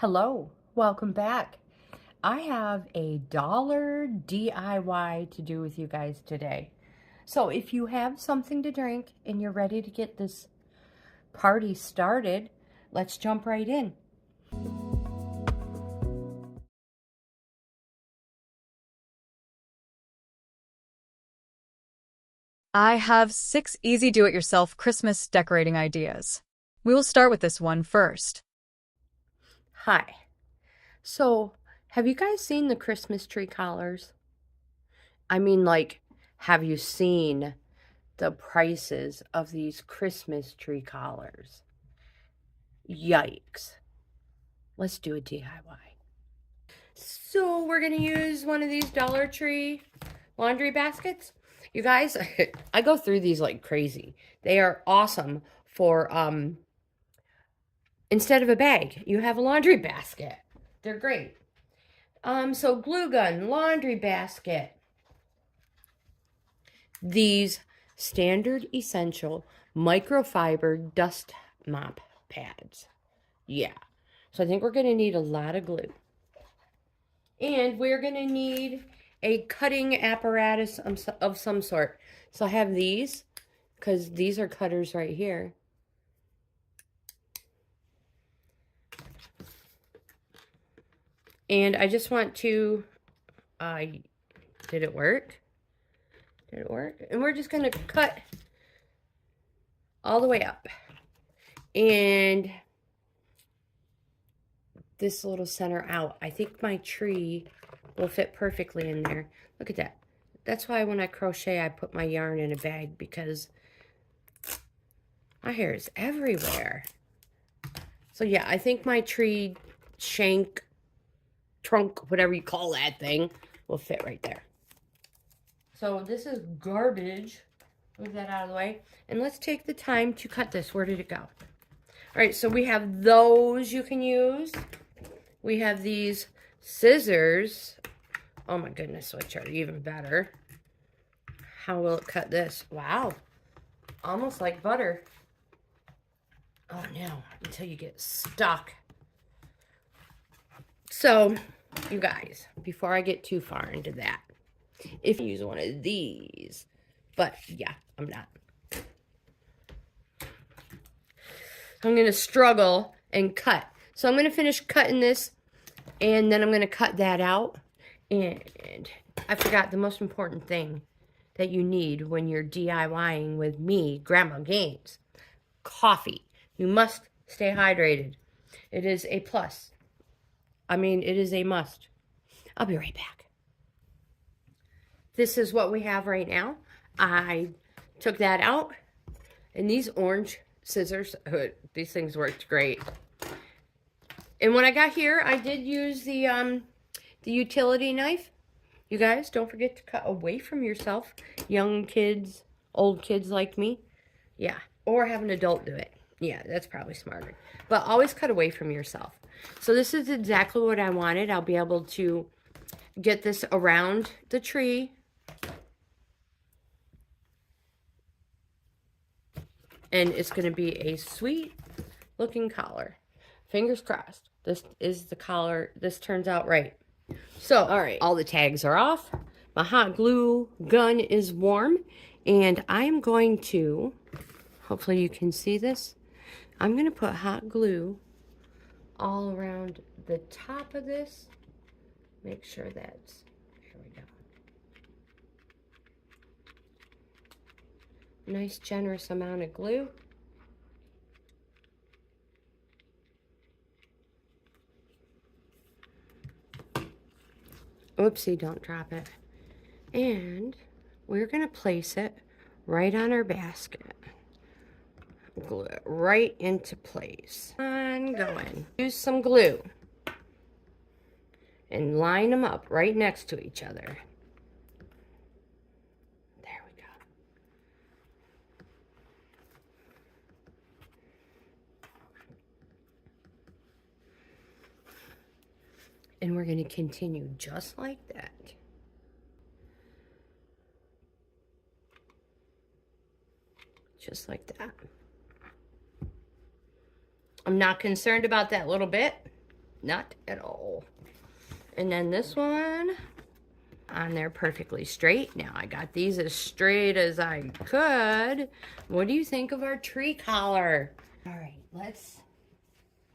Hello, welcome back. I have a dollar DIY to do with you guys today. So if you have something to drink and you're ready to get this party started, let's jump right in. I have 6 easy do-it-yourself Christmas decorating ideas. We will start with this one first. Hi. So, have you guys seen the Christmas tree collars? I mean, like, have you seen the prices of these Christmas tree collars? Yikes. Let's do a DIY. So we're going to use one of these Dollar Tree laundry baskets. You guys, I go through these like crazy. They are awesome for, instead of a bag, you have a laundry basket. They're great. So glue gun, laundry basket. These standard essential microfiber dust mop pads. Yeah. So I think we're going to need a lot of glue. And we're going to need a cutting apparatus of some sort. So I have these, because these are cutters right here. And I just want to, did it work? Did it work? And we're just going to cut all the way up. And this little center out. I think my tree will fit perfectly in there. Look at that. That's why when I crochet, I put my yarn in a bag, because my hair is everywhere. So yeah, I think my tree shank, trunk, whatever you call that thing, will fit right there. So this is garbage. Move that out of the way. And let's take the time to cut this. Where did it go? All right, so we have those you can use. We have these scissors. Oh my goodness, which are even better. How will it cut this? Wow. Almost like butter. Oh no, until you get stuck. So, you guys, before I get too far into that, if you use one of these, but yeah, I'm not. I'm going to struggle and cut. So I'm going to finish cutting this, and then I'm going to cut that out. And I forgot the most important thing that you need when you're DIYing with me, Grandma Gaines. Coffee. You must stay hydrated. It is a plus. I mean, it is a must. I'll be right back. This is what we have right now. I took that out, and these orange scissors, these things worked great. And when I got here, I did use the utility knife. You guys, don't forget to cut away from yourself. Young kids, old kids like me. Yeah, or have an adult do it. Yeah, that's probably smarter. But always cut away from yourself. So this is exactly what I wanted. I'll be able to get this around the tree. And it's going to be a sweet looking collar. Fingers crossed. This is the collar. This turns out right. So, all right, all the tags are off. My hot glue gun is warm. And I'm going to, hopefully you can see this, I'm going to put hot glue all around the top of this. Make sure that's, here we go. Nice generous amount of glue. Oopsie, don't drop it. And we're going to place it right on our basket. Glue it right into place. Ongoing. Use some glue. And line them up right next to each other. There we go. And we're going to continue just like that. Just like that. I'm not concerned about that little bit. Not at all. And then this one on there perfectly straight. Now I got these as straight as I could. What do you think of our tree collar? All right, let's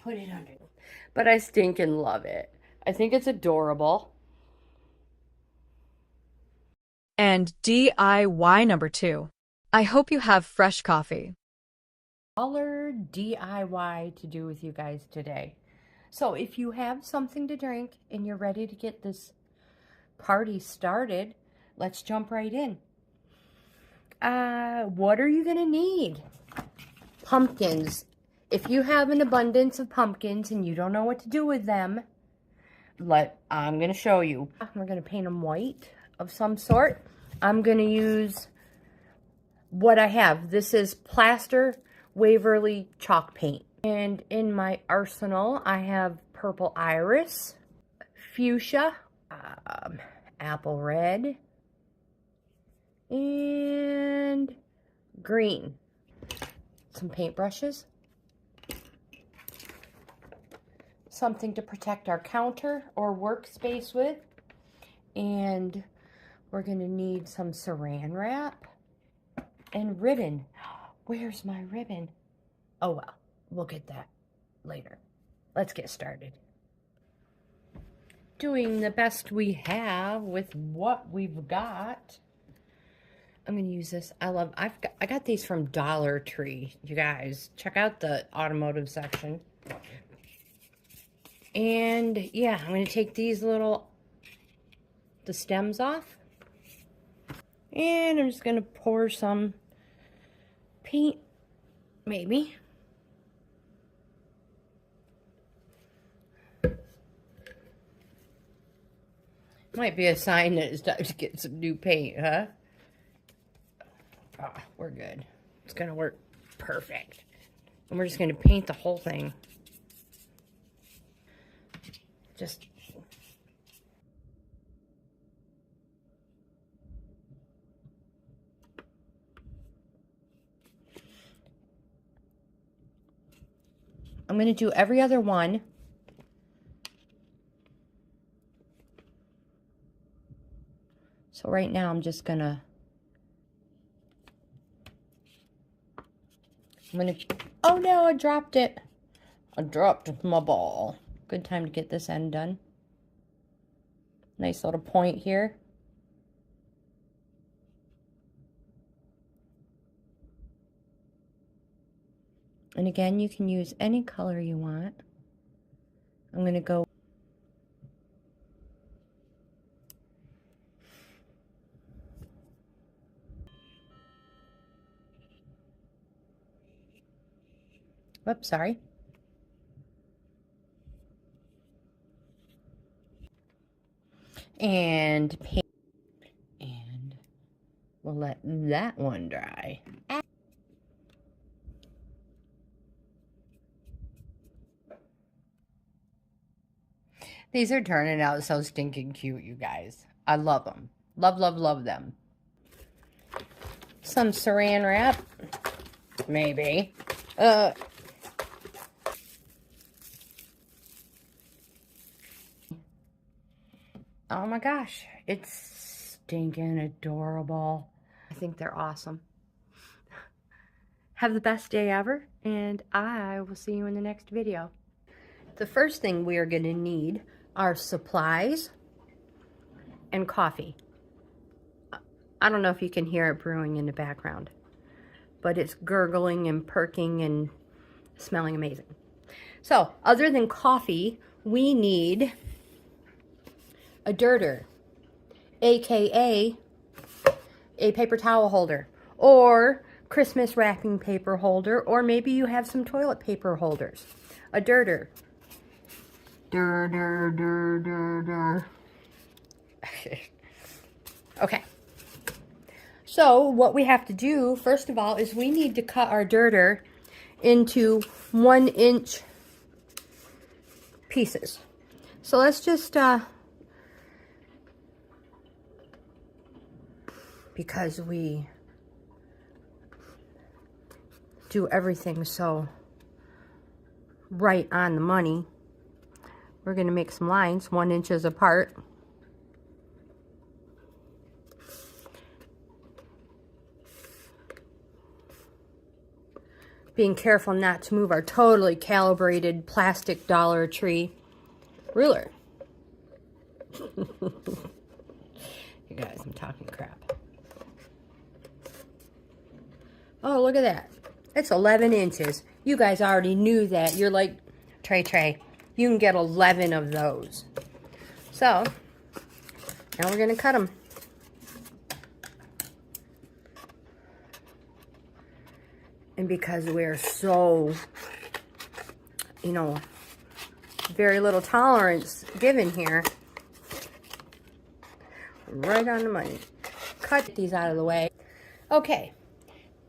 put it under. But I stinking love it. I think it's adorable. And DIY number 2. I hope you have fresh coffee. Color DIY to do with you guys today. So if you have something to drink and you're ready to get this party started, let's jump right in. What are you gonna need? Pumpkins. If you have an abundance of pumpkins and you don't know what to do with them, I'm gonna show you. We're gonna paint them white of some sort. I'm gonna use what I have. This is plaster Waverly chalk paint. And in my arsenal, I have purple iris, fuchsia, apple red, and green. Some paintbrushes. Something to protect our counter or workspace with. And we're going to need some saran wrap and ribbon. Where's my ribbon? Oh well, we'll get that later. Let's get started. Doing the best we have with what we've got. I'm going to use this. I got these from Dollar Tree. You guys, check out the automotive section. And yeah, I'm going to take these the stems off. And I'm just going to pour some paint, maybe. Might be a sign that it's time to get some new paint, huh? Oh, we're good. It's going to work perfect. And we're just going to paint the whole thing. Just... I'm going to do every other one. So right now I'm just going to... Oh no, I dropped it. I dropped my ball. Good time to get this end done. Nice little point here. And again, you can use any color you want. I'm going to go. Oops, sorry. And paint. And we'll let that one dry. These are turning out so stinking cute, you guys. I love them. Love, love, love them. Some saran wrap. Maybe. Oh my gosh. It's stinking adorable. I think they're awesome. Have the best day ever, and I will see you in the next video. The first thing we are going to need are supplies and coffee. I don't know if you can hear it brewing in the background, but it's gurgling and perking and smelling amazing. So, other than coffee, we need a dirter, aka a paper towel holder, or Christmas wrapping paper holder, or maybe you have some toilet paper holders. A dirter. Okay. So what we have to do, first of all, is we need to cut our dirter into 1-inch pieces. So let's just, because we do everything so right on the money, we're going to make some lines 1 inch apart. Being careful not to move our totally calibrated plastic Dollar Tree ruler. You guys, I'm talking crap. Oh, look at that. It's 11 inches. You guys already knew that. You're like, Trey, you can get 11 of those. So, now we're going to cut them. And because we're so, you know, very little tolerance given here, right on the money. Cut these out of the way. Okay,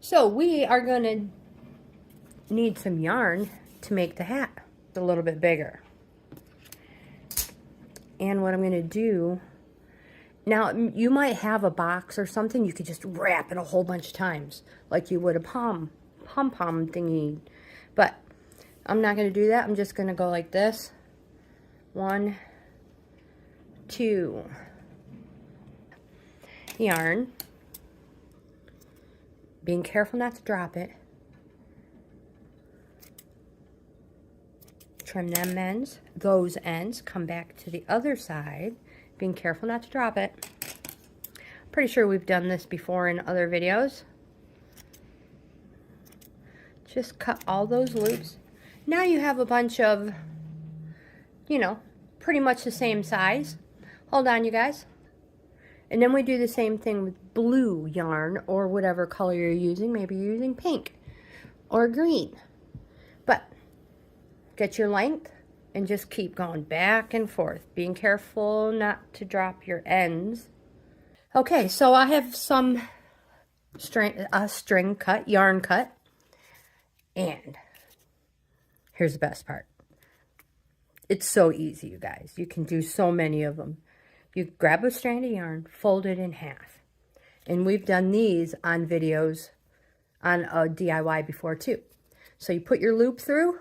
so we are going to need some yarn to make the hat a little bit bigger. And what I'm going to do, now you might have a box or something, you could just wrap it a whole bunch of times, like you would a pom-pom thingy. But I'm not going to do that. I'm just going to go like this. 1, 2. Yarn. Being careful not to drop it. Trim them ends, those ends, come back to the other side. Being careful not to drop it. Pretty sure we've done this before in other videos. Just cut all those loops. Now you have a bunch of, you know, pretty much the same size. Hold on, you guys. And then we do the same thing with blue yarn or whatever color you're using. Maybe you're using pink or green. But get your length and just keep going back and forth. Being careful not to drop your ends. Okay, so I have some string cut, yarn cut. And here's the best part. It's so easy, you guys. You can do so many of them. You grab a strand of yarn, fold it in half. And we've done these on videos on a DIY before too. So you put your loop through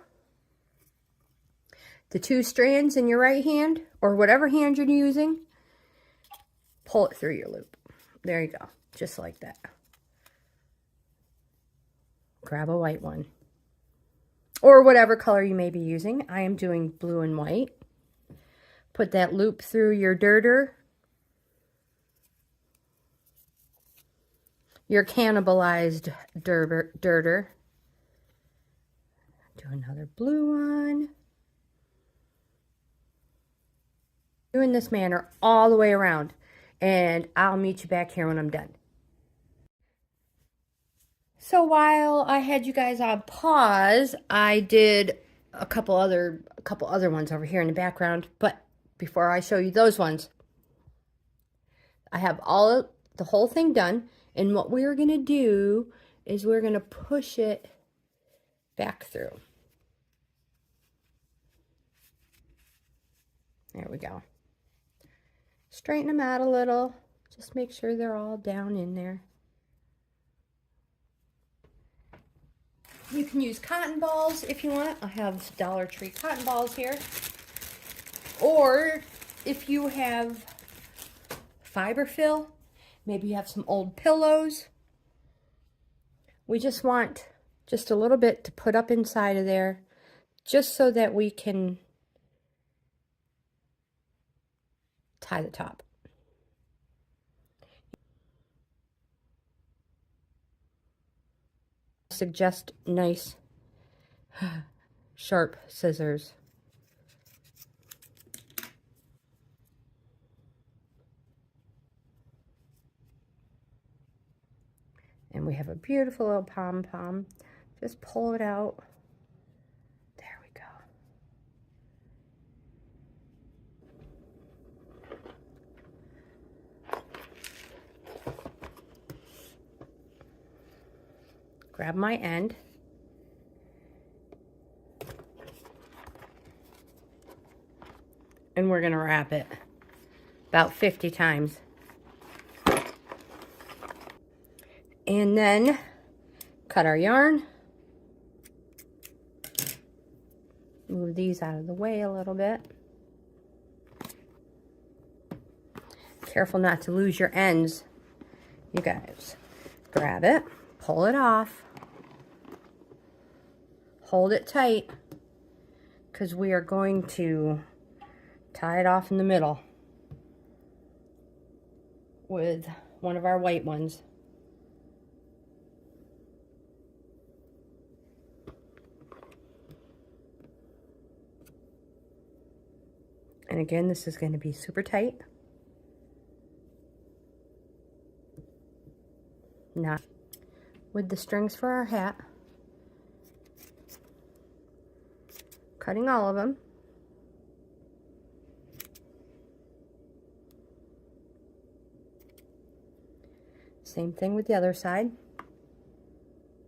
the 2 strands in your right hand, or whatever hand you're using, pull it through your loop. There you go, just like that. Grab a white one, or whatever color you may be using. I am doing blue and white. Put that loop through your dirter, your cannibalized dirter. Do another blue one. Doing this manner all the way around, and I'll meet you back here when I'm done. So while I had you guys on pause, I did a couple other ones over here in the background. But before I show you those ones, I have the whole thing done. And what we're going to do is we're going to push it back through. There we go. Straighten them out a little. Just make sure they're all down in there. You can use cotton balls if you want. I have Dollar Tree cotton balls here. Or if you have fiber fill, maybe you have some old pillows. We just want just a little bit to put up inside of there, just so that we can tie the top. Suggest nice sharp scissors. And we have a beautiful little pom-pom. Just pull it out. There we go. Grab my end. And we're going to wrap it about 50 times. And then cut our yarn. Move these out of the way a little bit. Careful not to lose your ends, you guys. Grab it, pull it off, hold it tight, because we are going to tie it off in the middle with one of our white ones. And again, this is going to be super tight. Not with the strings for our hat. Cutting all of them. Same thing with the other side.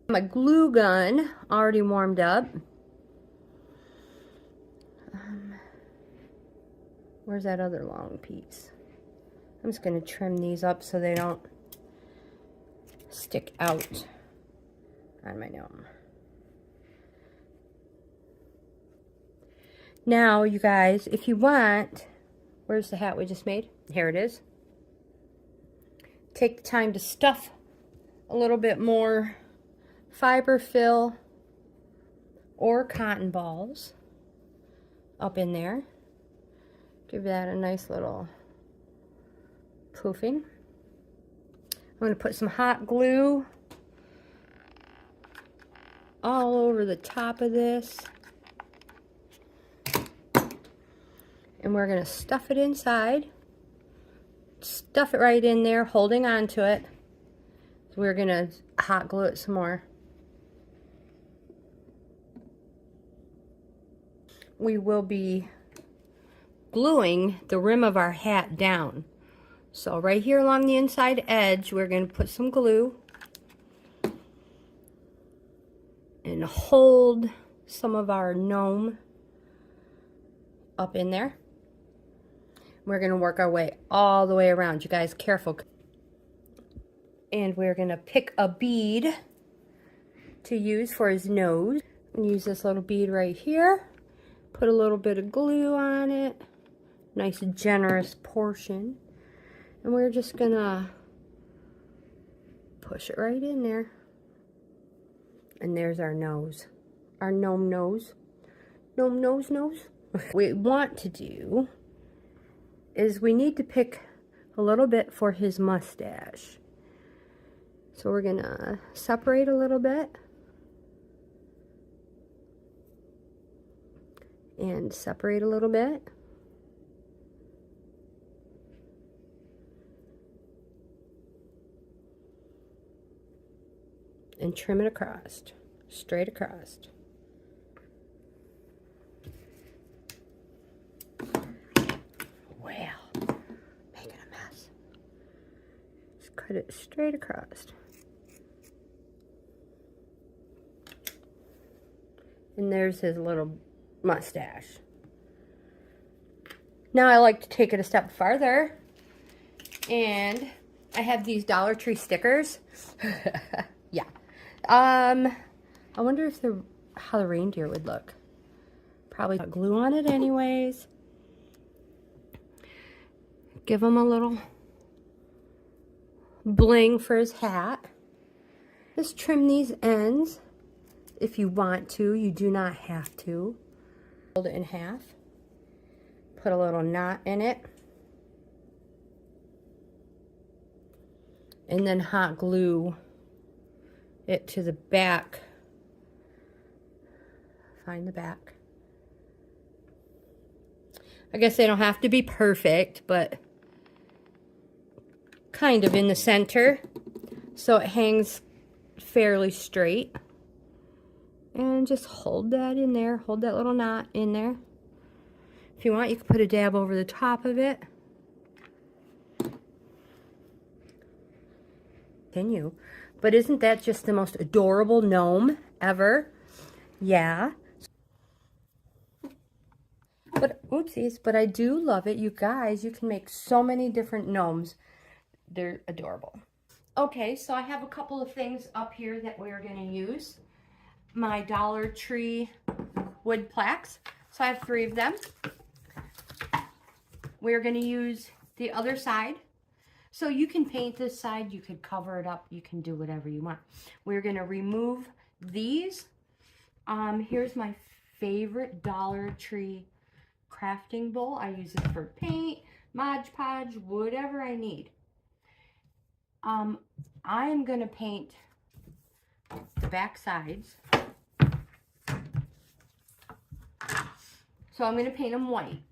My glue gun already warmed up. Where's that other long piece? I'm just going to trim these up so they don't stick out on my gnome. Now, you guys, if you want, where's the hat we just made? Here it is. Take the time to stuff a little bit more fiber fill or cotton balls up in there. Give that a nice little poofing. I'm going to put some hot glue all over the top of this. And we're going to stuff it inside. Stuff it right in there, holding on to it. So we're going to hot glue it some more. We will be gluing the rim of our hat down. So right here along the inside edge, we're going to put some glue and hold some of our gnome up in there. We're going to work our way all the way around. You guys, careful. And we're going to pick a bead to use for his nose. And use this little bead right here. Put a little bit of glue on it. Nice generous portion. And we're just going to push it right in there. And there's our nose. Our gnome nose. Gnome nose. What we want to do is we need to pick a little bit for his mustache. So we're going to separate a little bit. And separate a little bit. And trim it across, straight across. Well, making a mess. Just cut it straight across. And there's his little mustache. Now I like to take it a step farther, and I have these Dollar Tree stickers. Yeah. I wonder if how the reindeer would look. Probably put glue on it anyways. Give him a little bling for his hat. Just trim these ends if you want to. You do not have to. Fold it in half. Put a little knot in it. And then hot glue it to the back. Find the back. I guess they don't have to be perfect, but kind of in the center, so it hangs fairly straight. And just hold that in there. Hold that little knot in there. If you want, you can put a dab over the top of it. Continue. But isn't that just the most adorable gnome ever? Yeah. But, oopsies, but I do love it. You guys, you can make so many different gnomes. They're adorable. Okay, so I have a couple of things up here that we're going to use. My Dollar Tree wood plaques. So I have 3 of them. We're going to use the other side So you can paint this side, you could cover it up, you can do whatever you want. We're gonna remove these. Here's my favorite Dollar Tree crafting bowl. I use it for paint, Mod Podge, whatever I need. I am gonna paint the back sides. So I'm gonna paint them white.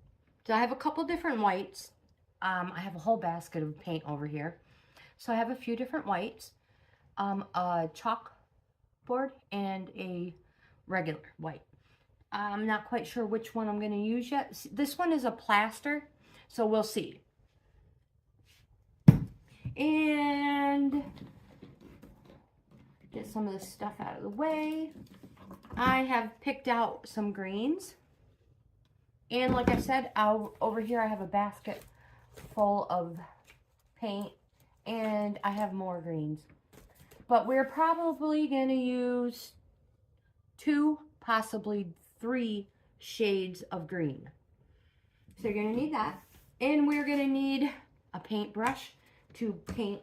So I have a couple different whites. I have a whole basket of paint over here. So I have a few different whites, a chalkboard and a regular white. I'm not quite sure which one I'm going to use yet. This one is a plaster, so we'll see. And get some of this stuff out of the way. I have picked out some greens. And like I said, over here I have a basket full of paint, and I have more greens. But we're probably going to use 2, possibly 3 shades of green. So you're going to need that. And we're going to need a paintbrush to paint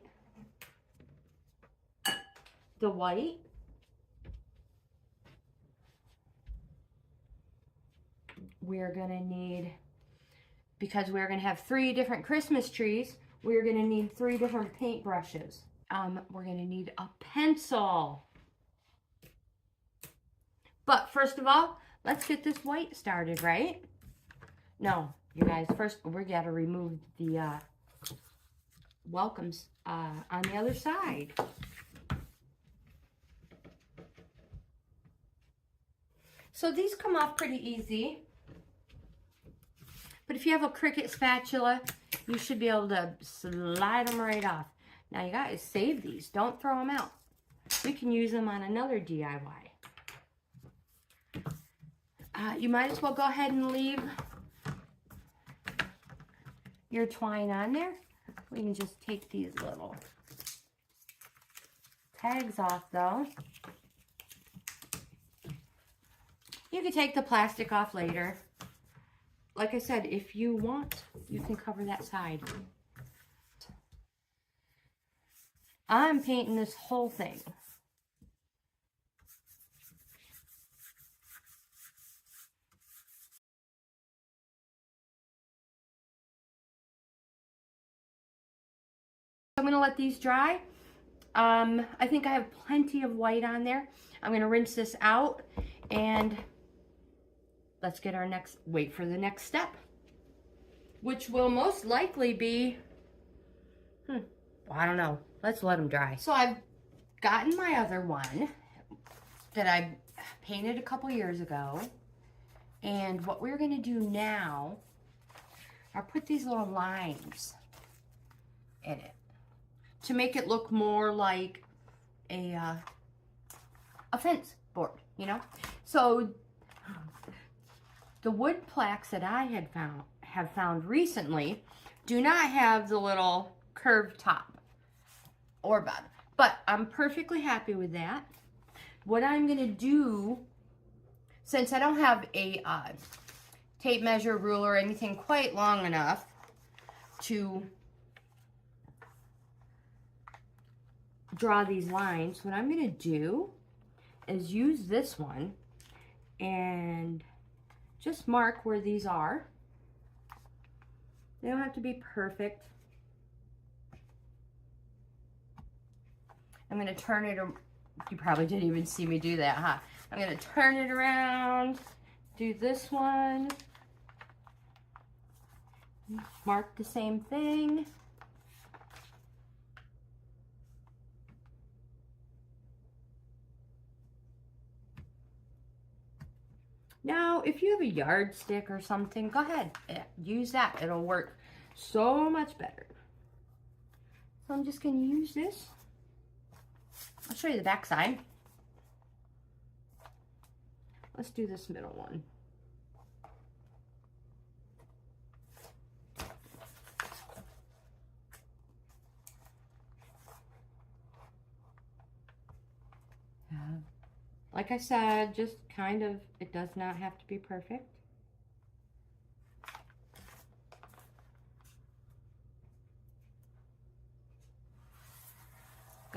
the white. We're going to need, because we're going to have 3 different Christmas trees, we're going to need 3 different paintbrushes. We're going to need a pencil. But first of all, let's get this white started, right? No, you guys, first we got to remove the welcomes on the other side. So these come off pretty easy. But if you have a Cricut spatula, you should be able to slide them right off. Now you guys, save these. Don't throw them out. We can use them on another DIY. You might as well go ahead and leave your twine on there. We can just take these little tags off though. You can take the plastic off later. Like I said, if you want, you can cover that side. I'm painting this whole thing. I'm going to let these dry. I think I have plenty of white on there. I'm going to rinse this out and let's get our wait for the next step, which will most likely be, I don't know. Let's let them dry. So I've gotten my other one that I painted a couple years ago. And what we're going to do now are put these little lines in it to make it look more like a fence board, you know? So the wood plaques that I have found recently do not have the little curved top or bottom, but I'm perfectly happy with that. What I'm gonna do, since I don't have a tape measure, ruler, or anything quite long enough to draw these lines, what I'm gonna do is use this one and just mark where these are. They don't have to be perfect. I'm gonna turn it, you probably didn't even see me do that, huh? I'm gonna turn it around, do this one, mark the same thing. Now, if you have a yardstick or something, go ahead, use that. It'll work so much better. So I'm just going to use this. I'll show you the back side. Let's do this middle one. Like I said, just kind of, it does not have to be perfect.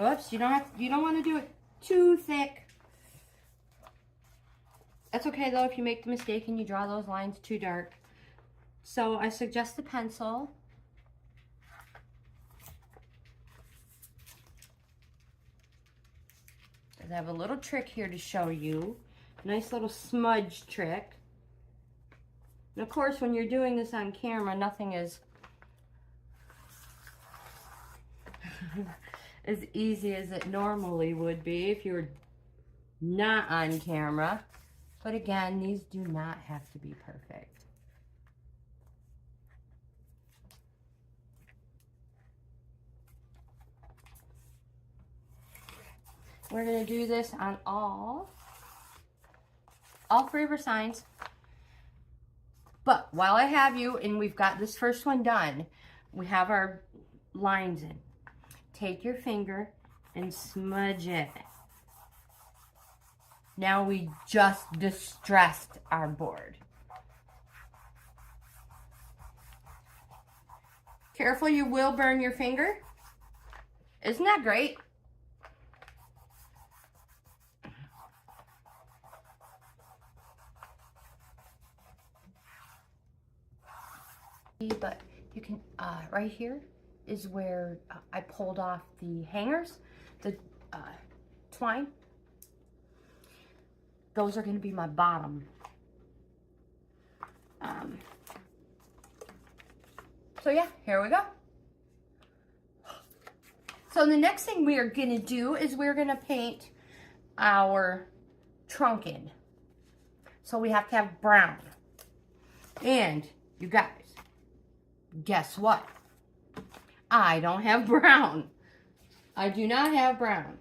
Oops, you don't want to do it too thick. That's okay though if you make the mistake and you draw those lines too dark. So I suggest the pencil. I have a little trick here to show you. Nice little smudge trick. And of course, when you're doing this on camera, nothing is as easy as it normally would be if you were not on camera. But again, these do not have to be perfect. We're going to do this on all 3 of our signs. But while I have you, and we've got this first one done, we have our lines in. Take your finger and smudge it. Now we just distressed our board. Careful, you will burn your finger. Isn't that great? But you can, right here is where I pulled off the hangers, the twine. Those are going to be my bottom. So yeah, here we go. So the next thing we are going to do is we're going to paint our trunk in. So we have to have brown. And you guys, guess what? I don't have brown. I do not have brown.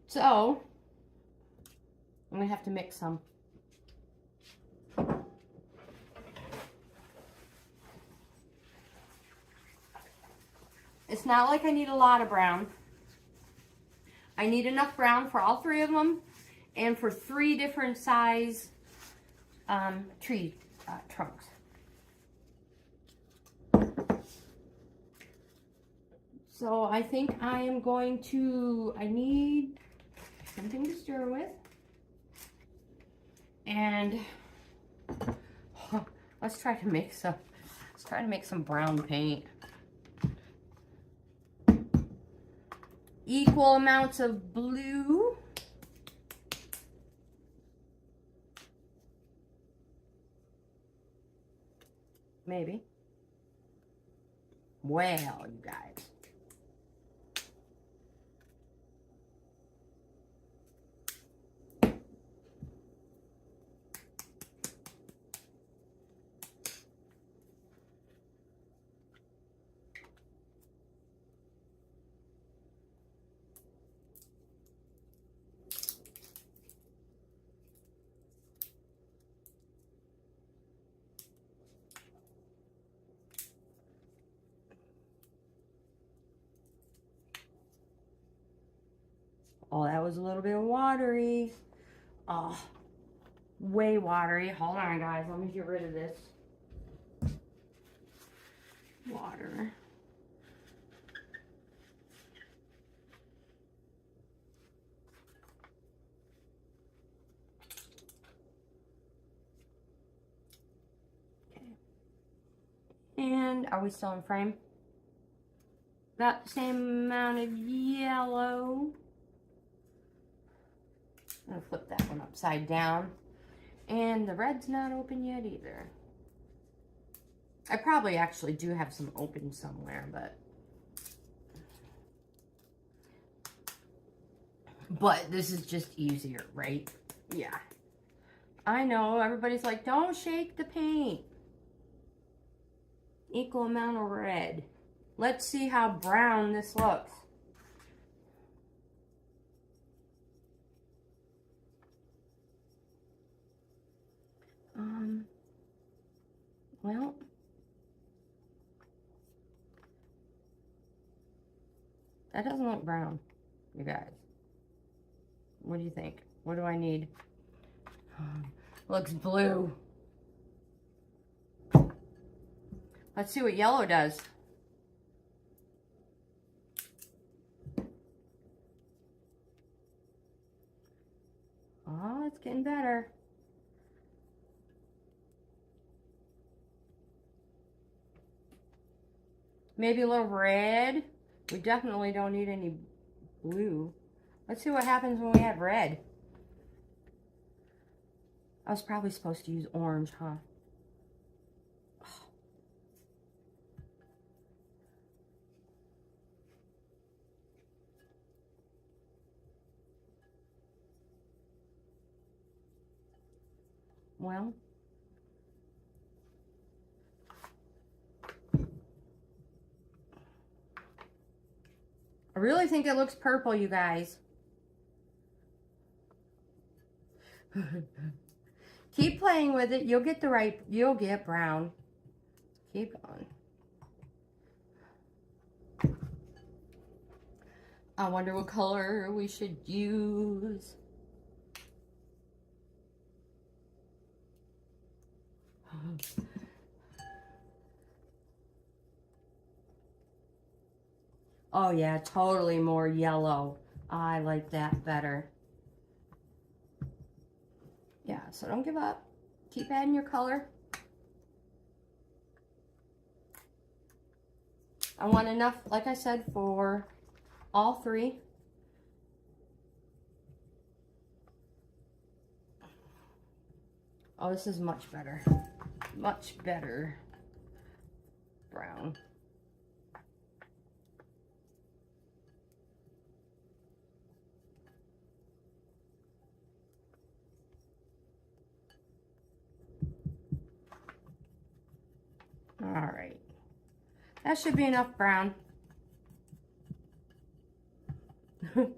So I'm going to have to mix some. It's not like I need a lot of brown. I need enough brown for all 3 of them and for 3 different size tree trunks. So I think I am going to, I need something to stir with. And let's try to make some brown paint. Equal amounts of blue. Maybe. Well, you guys. Oh, that was a little bit watery. Oh, way watery. Hold on, guys. Let me get rid of this water. Okay. And are we still in frame? About the same amount of yellow. I'm gonna flip that one upside down. And the red's not open yet either. I probably actually do have some open somewhere, but this is just easier, right? Yeah. I know, everybody's like, don't shake the paint. Equal amount of red. Let's see how brown this looks. Well, that doesn't look brown, you guys. What do you think? What do I need? Looks blue. Let's see what yellow does. Oh, it's getting better. Maybe a little red. We definitely don't need any blue. Let's see what happens when we have red. I was probably supposed to use orange, huh? Well, I really think it looks purple, you guys. Keep playing with it. You'll get you'll get brown. Keep on. I wonder what color we should use. Oh yeah, totally more yellow. I like that better. Yeah, so don't give up. Keep adding your color. I want enough, like I said, for all three. Oh, this is much better. Much better brown. All right. That should be enough brown. I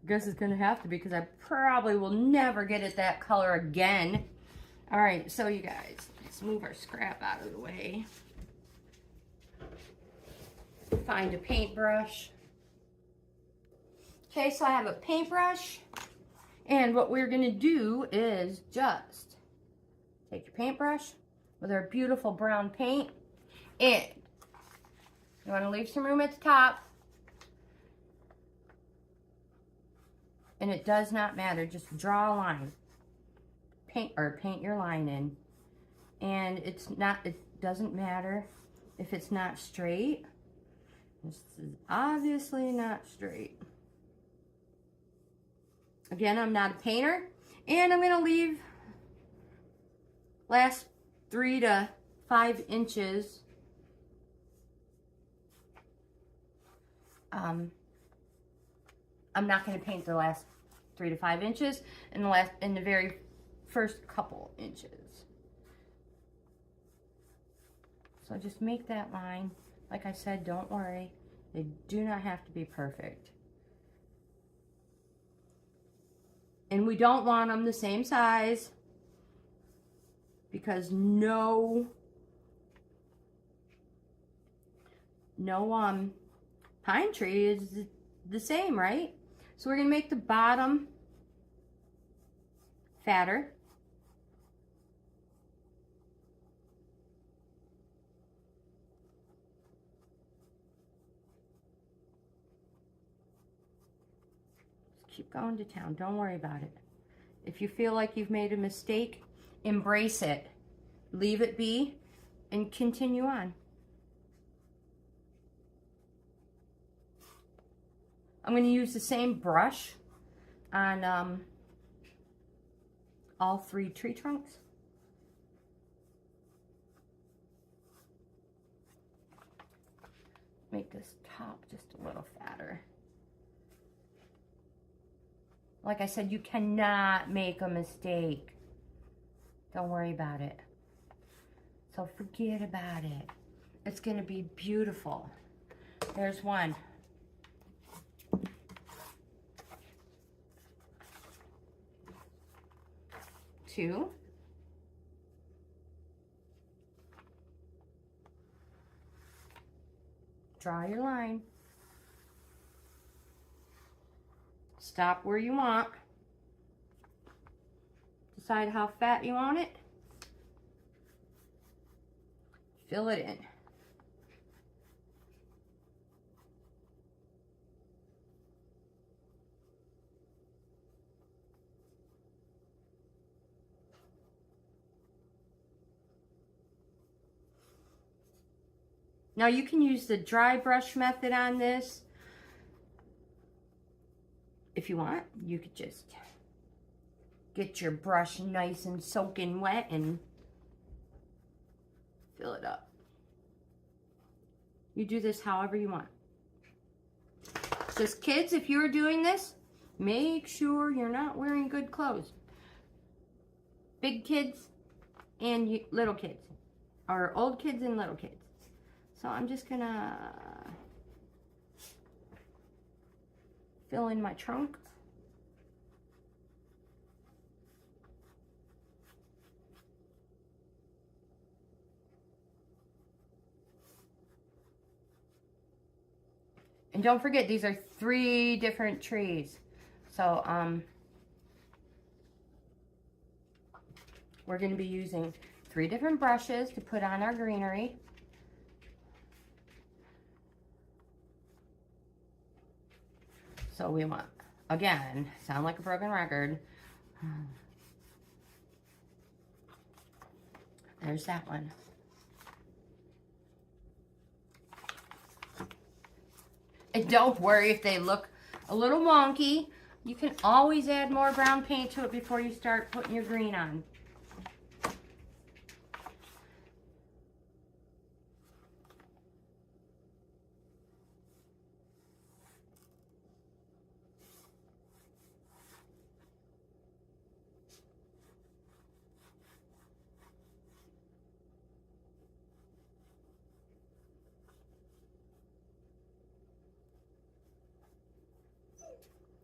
guess it's going to have to be because I probably will never get it that color again. All right, so you guys, let's move our scrap out of the way. Find a paintbrush. Okay, so I have a paintbrush. And what we're going to do is just take your paintbrush with our beautiful brown paint. And you want to leave some room at the top. And it does not matter, just draw a line. Paint your line in. And it doesn't matter if it's not straight. This is obviously not straight. Again, I'm not a painter. And I'm going to leave last 3 to 5 inches. I'm not going to paint the last 3 to 5 inches in the very first couple inches. So just make that line. Like I said, don't worry. They do not have to be perfect. And we don't want them the same size because no pine tree is the same, right? So we're going to make the bottom fatter. Just keep going to town. Don't worry about it. If you feel like you've made a mistake, embrace it. Leave it be and continue on. I'm going to use the same brush on all 3 tree trunks. Make this top just a little fatter. Like I said, you cannot make a mistake. Don't worry about it. So forget about it. It's going to be beautiful. There's one. Two. Draw your line. Stop where you want. Decide how fat you want it. Fill it in. Now you can use the dry brush method on this. If you want, you could just get your brush nice and soaking wet and fill it up. You do this however you want. Just kids, if you're doing this, make sure you're not wearing good clothes. Big kids and little kids, or old kids and little kids. So I'm just gonna fill in my trunk. And don't forget, these are 3 different trees. So, we're going to be using 3 different brushes to put on our greenery. So we want, again, sound like a broken record. There's that one. And don't worry if they look a little wonky. You can always add more brown paint to it before you start putting your green on.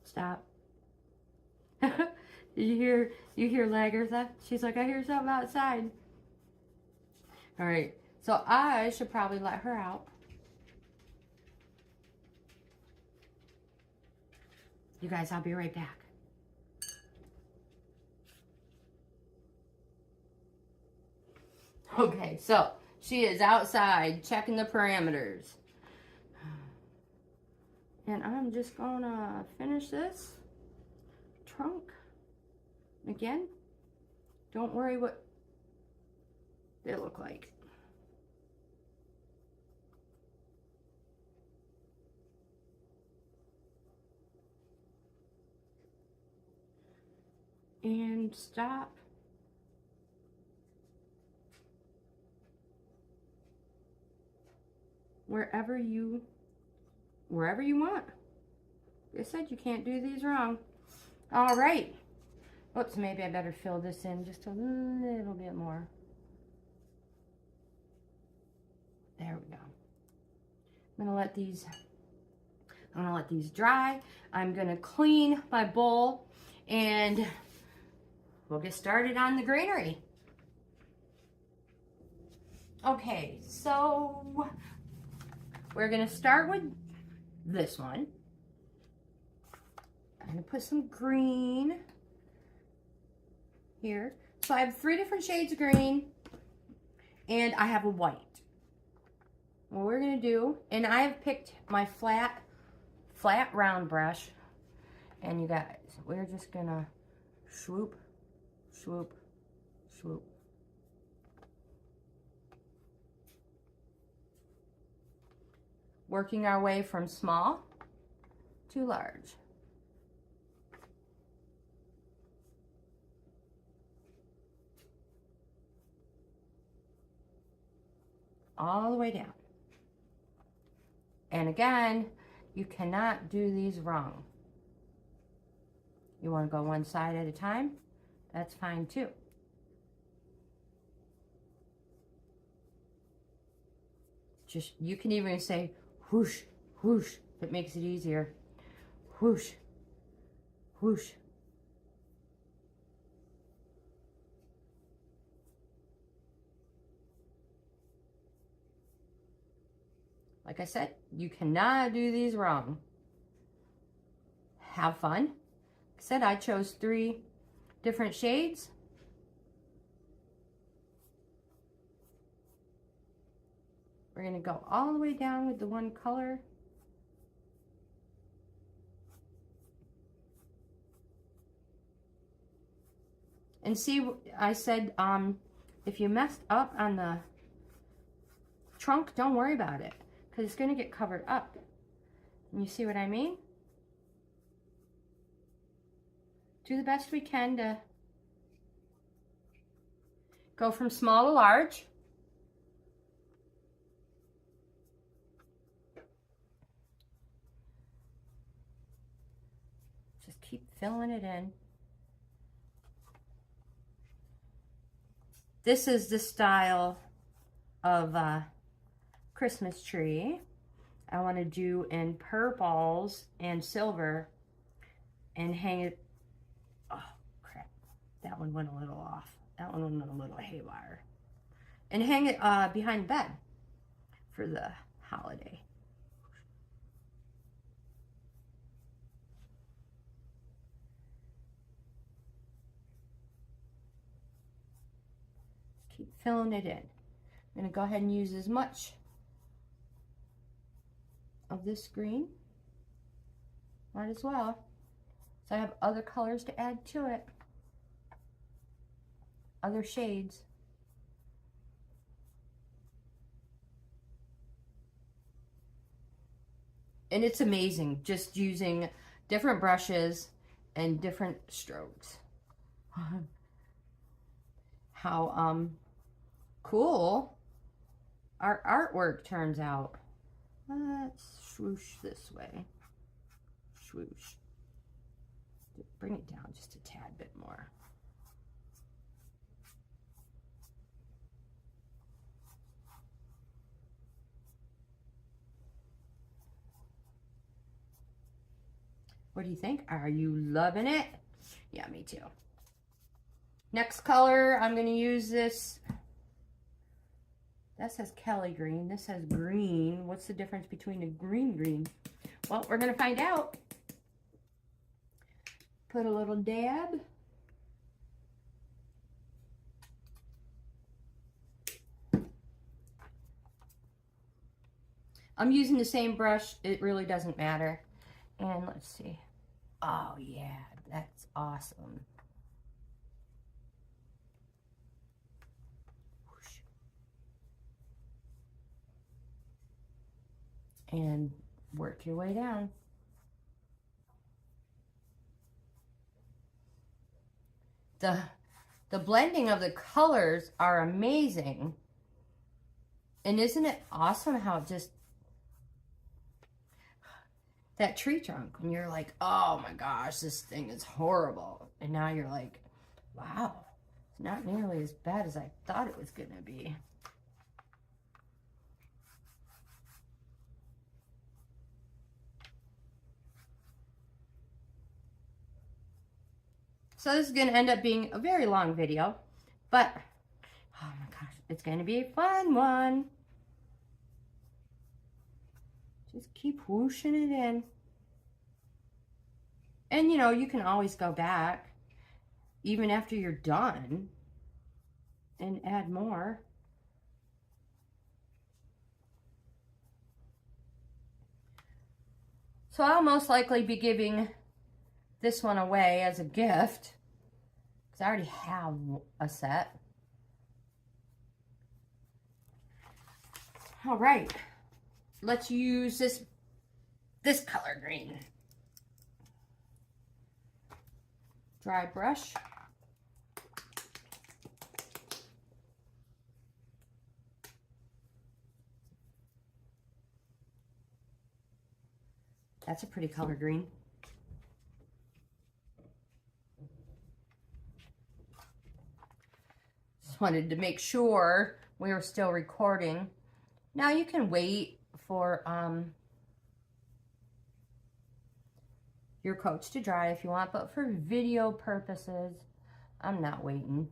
Stop. You hear Lagertha? She's like, I hear something outside. All right, so I should probably let her out. You guys, I'll be right back. Okay, so she is outside checking the parameters. And I'm just gonna finish this trunk. Again, don't worry what they look like. And stop. Wherever you want. Like I said, you can't do these wrong. All right. Oops, maybe I better fill this in just a little bit more. There we go. I'm gonna let these dry. I'm gonna clean my bowl and we'll get started on the greenery. Okay, so we're gonna start with this one. I'm gonna put some green here. So I have 3 different shades of green and I have a white. What we're gonna do, and I have picked my flat round brush, and you guys, we're just gonna swoop, swoop, swoop. Working our way from small to large. All the way down. And again, you cannot do these wrong. You want to go one side at a time? That's fine too. Just, you can even say whoosh, whoosh, if it makes it easier. Whoosh, whoosh. Like I said, you cannot do these wrong. Have fun. Like I said, I chose 3 different shades. We're going to go all the way down with the one color. And see, I said, if you messed up on the trunk, don't worry about it, because it's going to get covered up. You see what I mean? Do the best we can to go from small to large. Just keep filling it in. This is the style of Christmas tree. I want to do in purples and silver and hang it. Oh crap, that one went a little off. That one went a little haywire. And hang it behind the bed for the holiday. Keep filling it in. I'm going to go ahead and use as much of this green. Might as well. So I have other colors to add to it. Other shades. And it's amazing just using different brushes and different strokes. How cool our artwork turns out. Let's swoosh this way. Swoosh. Bring it down just a tad bit more. What do you think? Are you loving it? Yeah, me too. Next color, I'm going to use this. That says Kelly green. This says green. What's the difference between a green? Well, we're going to find out. Put a little dab. I'm using the same brush. It really doesn't matter. And let's see. Oh, yeah. That's awesome. And work your way down. The blending of the colors are amazing. And isn't it awesome how it just, that tree trunk, when you're like, oh my gosh, this thing is horrible. And now you're like, wow, it's not nearly as bad as I thought it was gonna be. So this is going to end up being a very long video, but oh my gosh, it's going to be a fun one. Just keep whooshing it in. And you know, you can always go back, even after you're done, and add more. So I'll most likely be giving this one away as a gift, because I already have a set. All right, let's use this color green. Dry brush. That's a pretty color green. Just wanted to make sure we were still recording. Now you can wait for your coats to dry if you want, but for video purposes, I'm not waiting.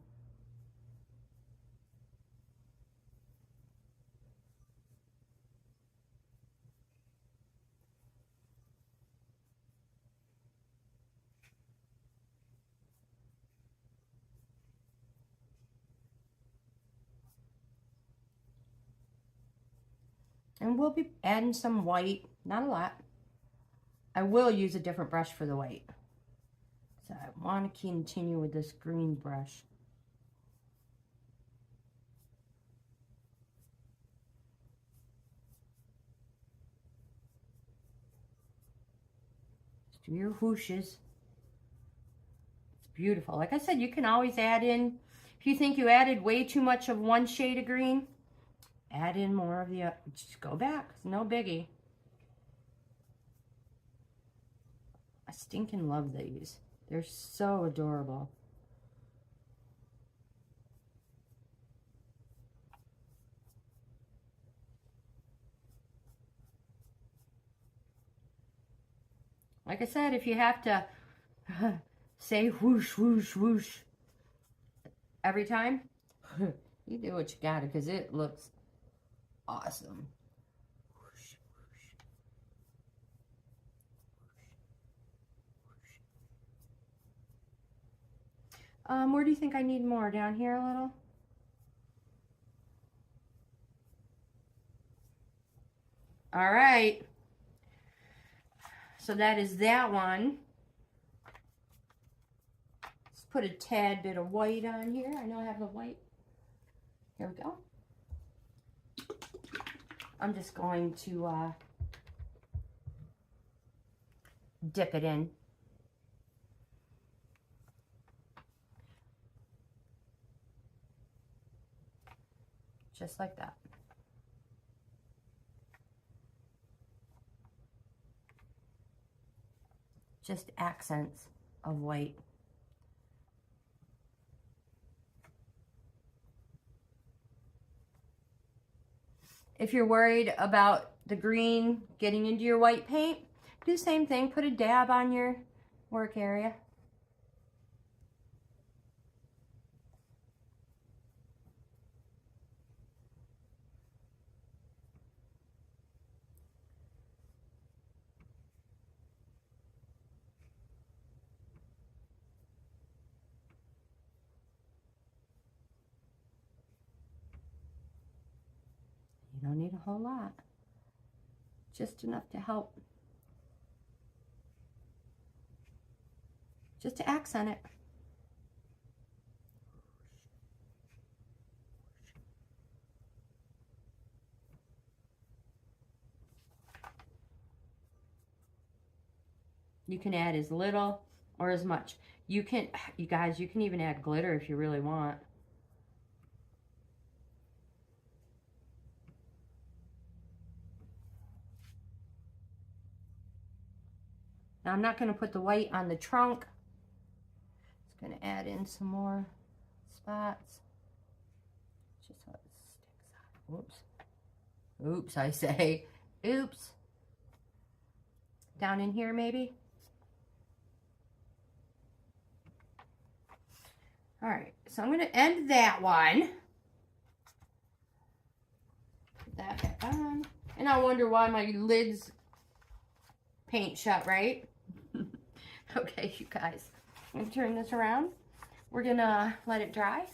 And we'll be adding some white, not a lot. I will use a different brush for the white. So I want to continue with this green brush. do your whooshes. It's beautiful. Like I said, you can always add in, if you think you added way too much of one shade of green, add in more of the other. Just go back. It's no biggie. I stinking love these. They're so adorable. Like I said, if you have to say whoosh, whoosh, whoosh every time, you do what you gotta, because it looks awesome. Whoosh, whoosh, whoosh. Where do you think I need more? Down here a little? All right. So that is that one. Let's put a tad bit of white on here. I know I have the white. Here we go. I'm just going to dip it in. Just like that. Just accents of white. If you're worried about the green getting into your white paint, do the same thing. Put a dab on your work area. You don't need a whole lot, just enough to help, just to accent it. You can add as little or as much. You guys, you can even add glitter if you really want. Now I'm not going to put the white on the trunk. Just going to add in some more spots. Just so it sticks out. Whoops. Oops, I say. Oops. Down in here maybe. All right, so I'm going to end that one. Put that back on. And I wonder why my lid's paint shut, right? Okay, you guys, I'm gonna turn this around. We're gonna let it dry.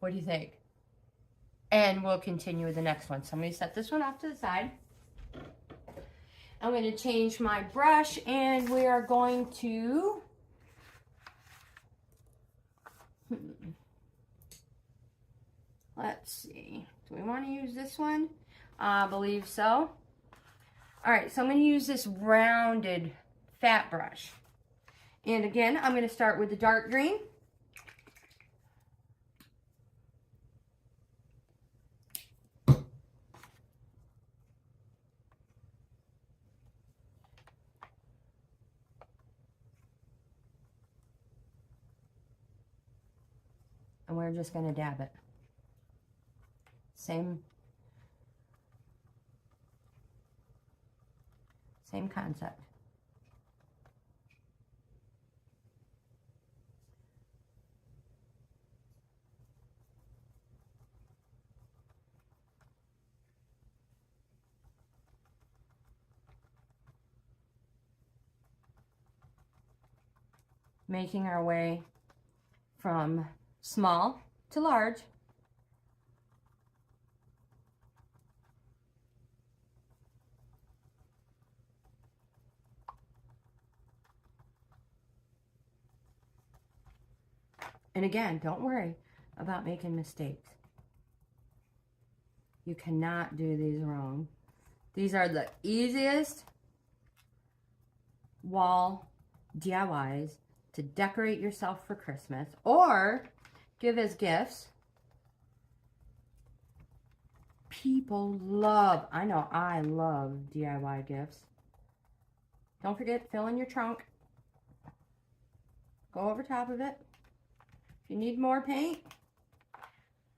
What do you think? And we'll continue with the next one. So I'm gonna set this one off to the side. I'm gonna change my brush and we are going to let's see. Do we want to use this one? I believe so. All right, so I'm going to use this rounded fat brush. And again, I'm going to start with the dark green. And we're just going to dab it. Same concept. Making our way from small to large. And again, don't worry about making mistakes. You cannot do these wrong. These are the easiest wall DIYs to decorate yourself for Christmas or give as gifts. People love, I know I love DIY gifts. Don't forget, fill in your trunk. Go over top of it. If you need more paint,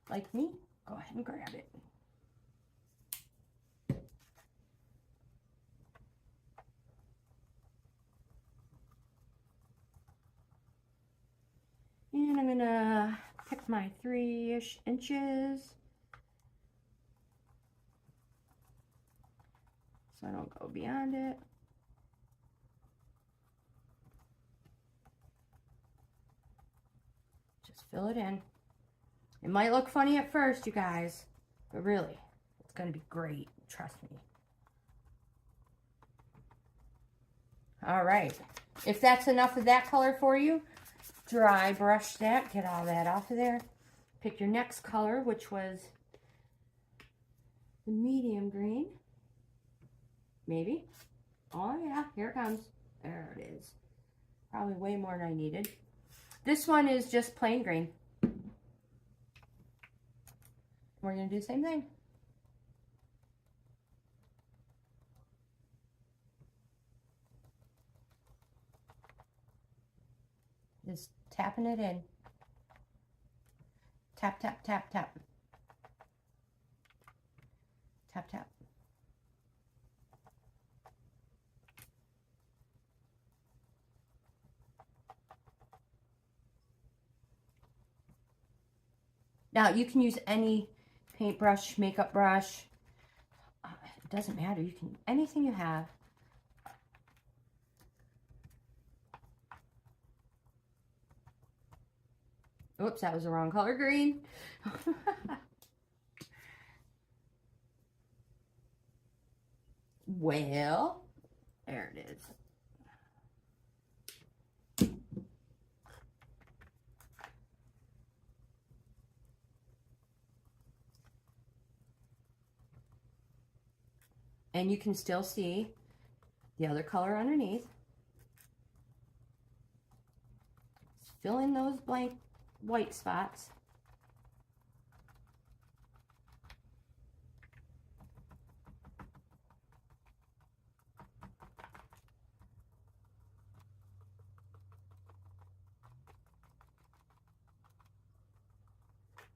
like me, go ahead and grab it. And I'm gonna pick my 3-ish inches. So I don't go beyond it. Just fill it in. It might look funny at first, you guys, but really, it's gonna be great, trust me. All right, if that's enough of that color for you, dry brush that, get all that off of there. Pick your next color, which was the medium green. Maybe. Oh yeah, here it comes. There it is. Probably way more than I needed. This one is just plain green. We're going to do the same thing. Just tapping it in. Tap, tap, tap, tap. Tap, tap. Now, you can use any paintbrush, makeup brush. It doesn't matter. You can, anything you have. Oops, that was the wrong color green. Well, there it is. And you can still see the other color underneath. Just fill in those blank white spots.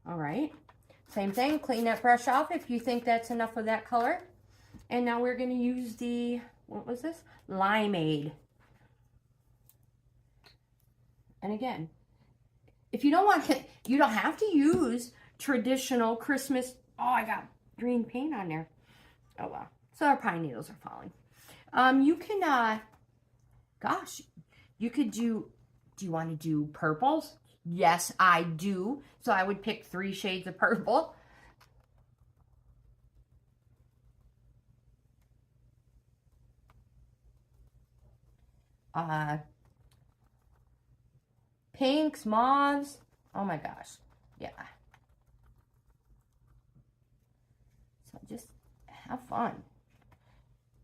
All right, same thing, clean that brush off if you think that's enough of that color. And now we're going to use the, what was this? Limeade. And again, if you don't want to, you don't have to use traditional Christmas. Oh, I got green paint on there. Oh, well. So our pine needles are falling. You can, gosh, you could do you want to do purples? Yes, I do. So I would pick 3 shades of purple. Pinks, mauves. Oh my gosh. Yeah. So just have fun.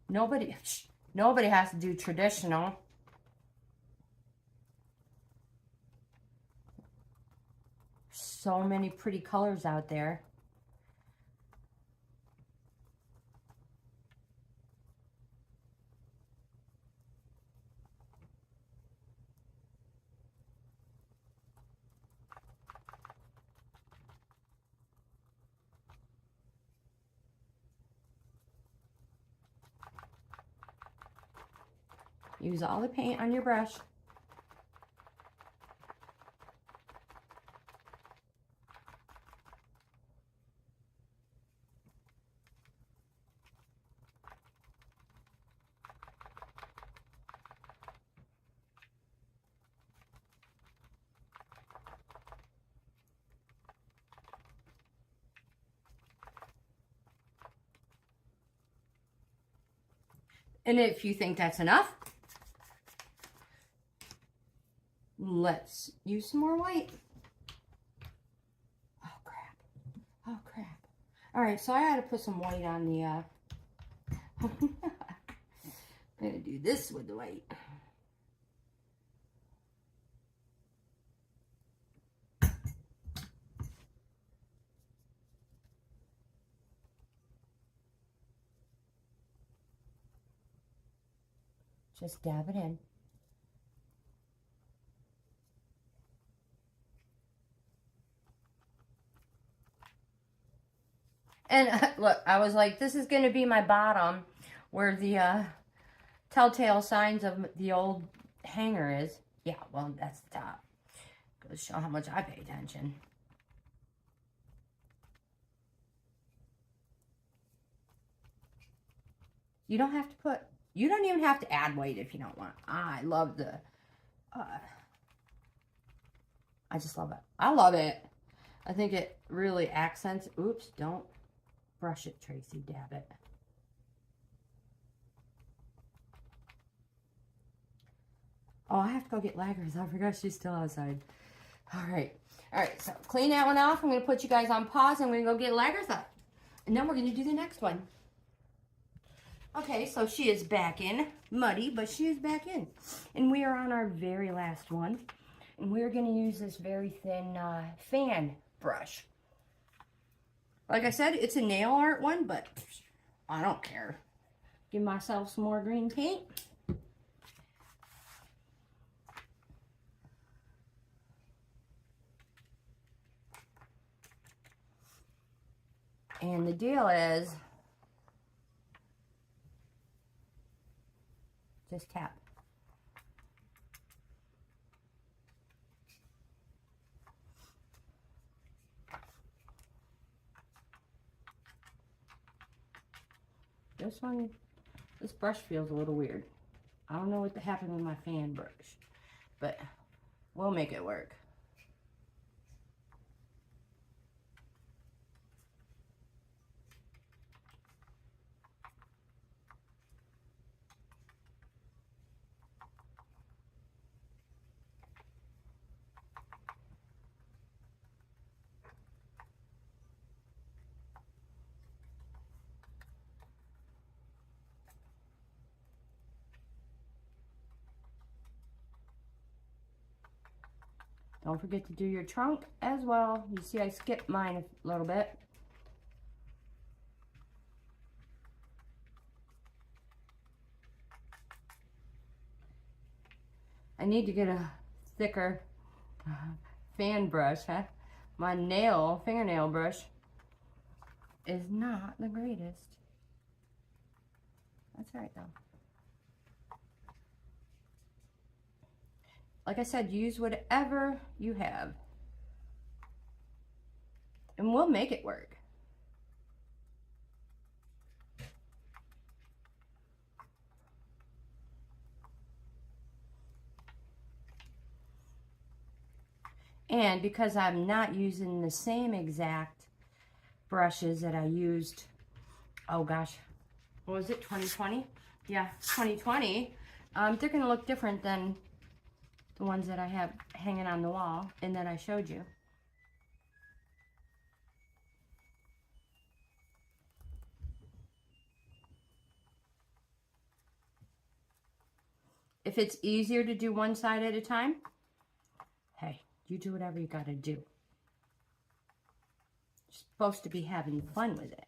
Nobody has to do traditional. So many pretty colors out there. Use all the paint on your brush. And if you think that's enough, let's use some more white. Oh, crap. Oh, crap. All right, so I had to put some white on the, I'm going to do this with the white. Just dab it in. And look, I was like, this is going to be my bottom where the telltale signs of the old hanger is. Yeah, well, that's the top. Goes to show how much I pay attention. You don't have to put, you don't even have to add weight if you don't want. I love the, I just love it. I love it. I think it really accents, oops, don't brush it, Tracy, dab it. Oh, I have to go get Laggers. I forgot she's still outside. All right, so clean that one off. I'm going to put you guys on pause. I'm going to go get Laggers up. And then we're going to do the next one. Okay, so she is back in. Muddy, but she is back in. And we are on our very last one. And we're going to use this very thin fan brush. Like I said, it's a nail art one, but I don't care. Give myself some more green paint. And the deal is, just tap. This brush feels a little weird. I don't know what happened with my fan brush, but we'll make it work. Don't forget to do your trunk as well. You see I skipped mine a little bit. I need to get a thicker fan brush, huh? My fingernail brush is not the greatest. That's all right though. Like I said, use whatever you have. And we'll make it work. And because I'm not using the same exact brushes that I used, oh gosh, what was it, 2020? Yeah, 2020. They're gonna look different than the ones that I have hanging on the wall and that I showed you. If it's easier to do one side at a time, hey, you do whatever you gotta do. You're supposed to be having fun with it.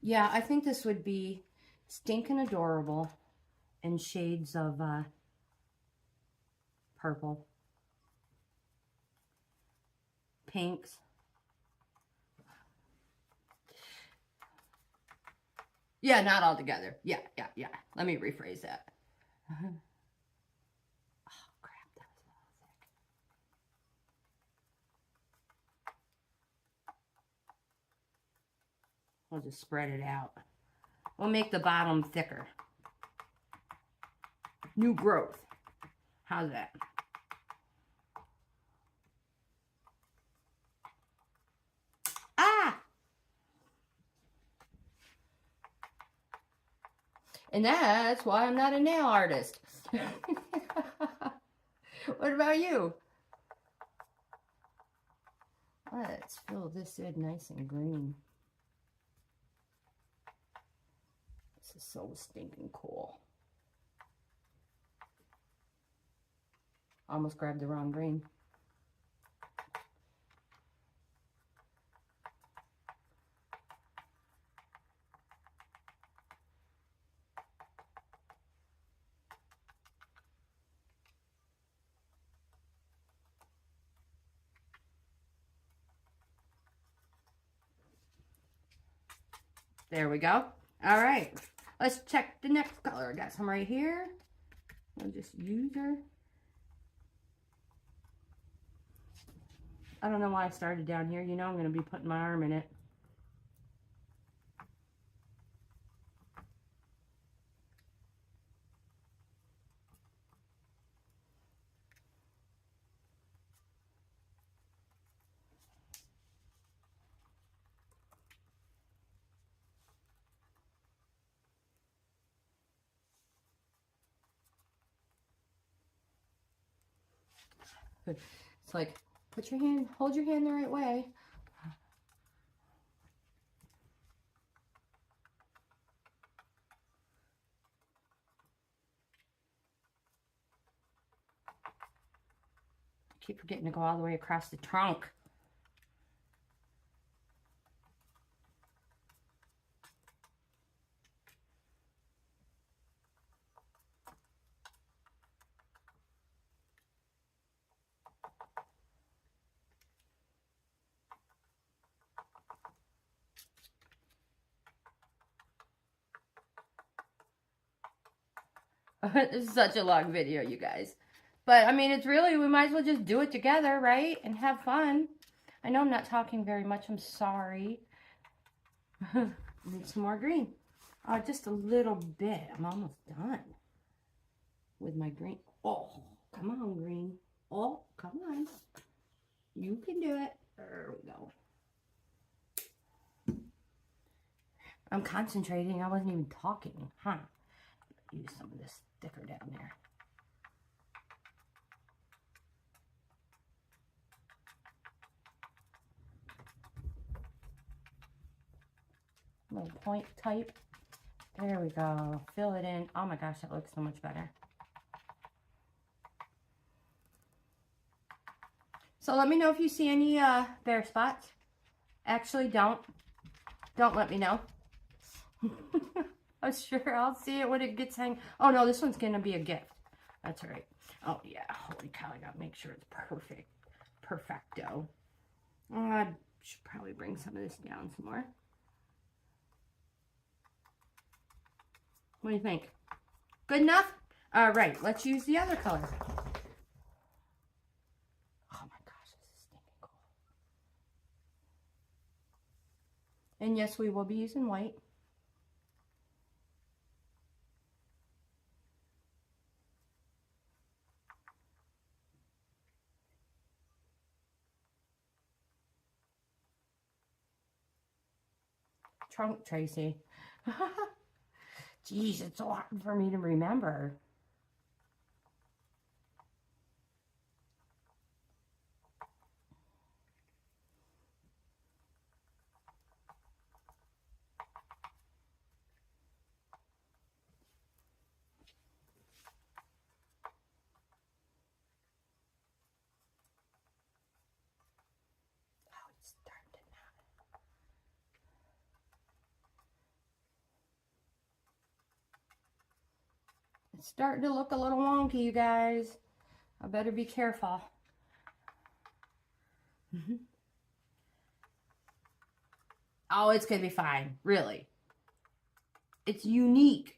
Yeah, I think this would be stinking adorable in shades of purple, pinks. Yeah, not all together. Yeah. Let me rephrase that. Oh, crap, that was a little thick. We'll just spread it out. We'll make the bottom thicker. New growth. How's that? Ah! And that's why I'm not a nail artist. What about you? Let's fill this in nice and green. This is so stinking cool. Almost grabbed the wrong green. There we go. All right, let's check the next color. I got some right here. I'll just use her. I don't know why I started down here. You know I'm going to be putting my arm in it. It's like, put your hand, hold your hand the right way. I keep forgetting to go all the way across the trunk. This is such a long video, you guys. But, I mean, it's really, we might as well just do it together, right? And have fun. I know I'm not talking very much. I'm sorry. Need some more green. Oh, just a little bit. I'm almost done with my green. Oh, come on, green. Oh, come on. You can do it. There we go. I'm concentrating. I wasn't even talking. Huh. Use some of this thicker down there. Little point type. There we go. Fill it in. Oh my gosh, that looks so much better. So let me know if you see any bare spots. Actually, don't let me know. I'm sure I'll see it when it gets hang. Oh no, this one's gonna be a gift. That's all right. Oh yeah, holy cow, I gotta make sure it's perfect. Perfecto. I should probably bring some of this down some more. What do you think? Good enough? All right, let's use the other color. Oh my gosh, this is stinking cool. And yes, we will be using white. Trunk Tracy. Jeez, it's so hard for me to remember. Oh, it's starting to knot. It's starting to look a little wonky, you guys. I better be careful. Oh, it's gonna be fine, really. It's unique,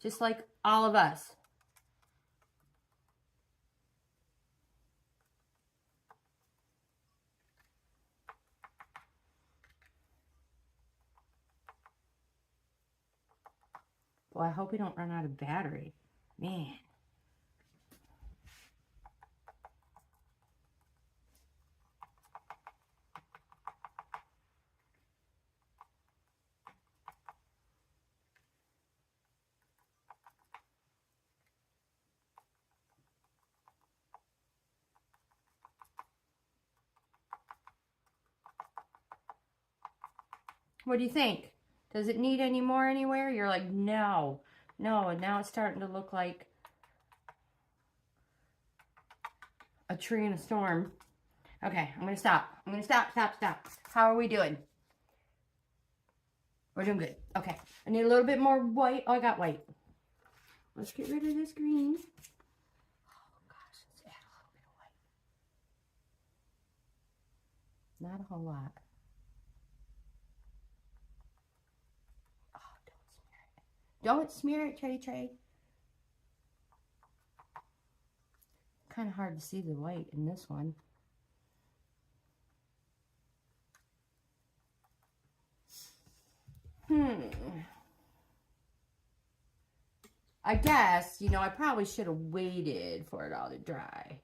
just like all of us. Well, I hope we don't run out of battery. Man. What do you think? Does it need any more anywhere? You're like, no. No, and now it's starting to look like a tree in a storm. Okay, I'm going to stop. I'm going to stop. How are we doing? We're doing good. Okay, I need a little bit more white. Oh, I got white. Let's get rid of this green. Oh, gosh, let's add a little bit of white. Not a whole lot. Oh, don't smear it, Trey. Kind of hard to see the white in this one. I guess, you know, I probably should have waited for it all to dry.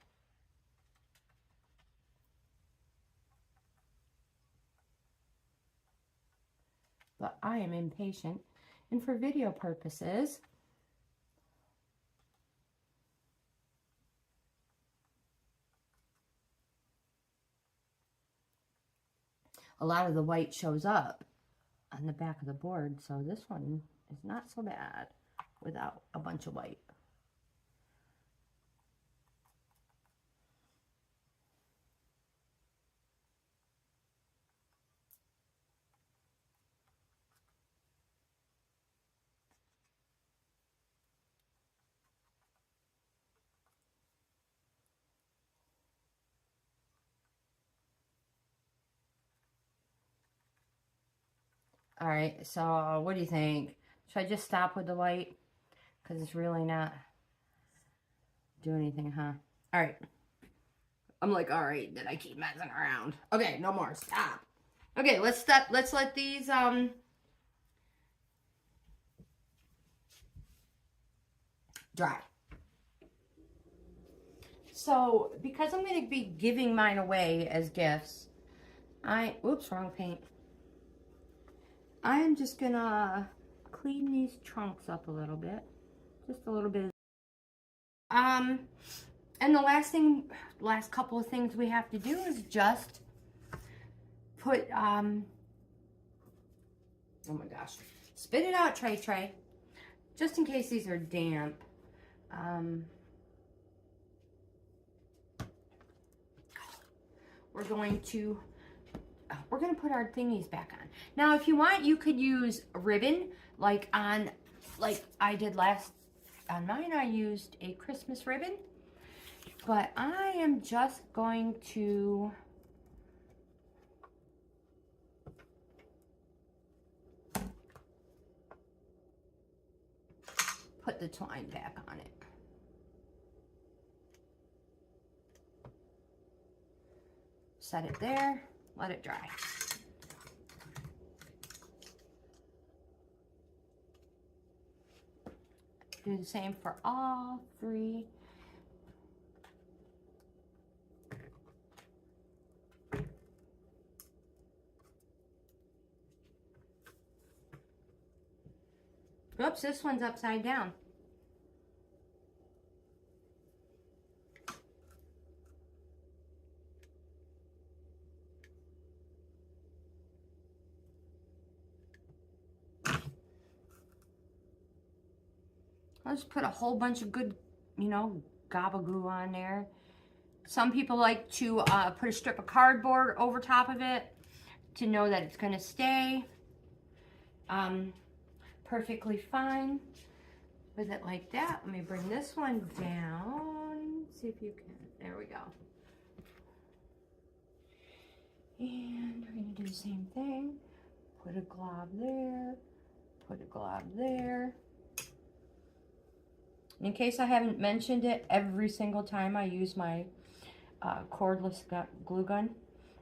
But I am impatient. And for video purposes, a lot of the white shows up on the back of the board, so this one is not so bad without a bunch of white. All right, so what do you think? Should I just stop with the white? Because it's really not doing anything, huh? All right. I'm like, all right, then I keep messing around. Okay, no more. Stop. Okay, let's stop. Let's let these dry. So, because I'm going to be giving mine away as gifts, oops, wrong paint. I am just going to clean these trunks up a little bit. Just a little bit. And the last couple of things we have to do is just put, oh my gosh, spit it out, Trey. Just in case these are damp. We're going to put our thingies back on. Now, if you want, you could use ribbon, like I did on mine. I used a Christmas ribbon, but I am just going to put the twine back on it. Set it there, let it dry. Do the same for all three. Oops, this one's upside down. I'll just put a whole bunch of good, you know, gabagoo on there. Some people like to put a strip of cardboard over top of it to know that it's going to stay. Perfectly fine with it like that. Let me bring this one down. See if you can. There we go. And we're going to do the same thing. Put a glob there. Put a glob there. In case I haven't mentioned it, every single time I use my cordless glue gun,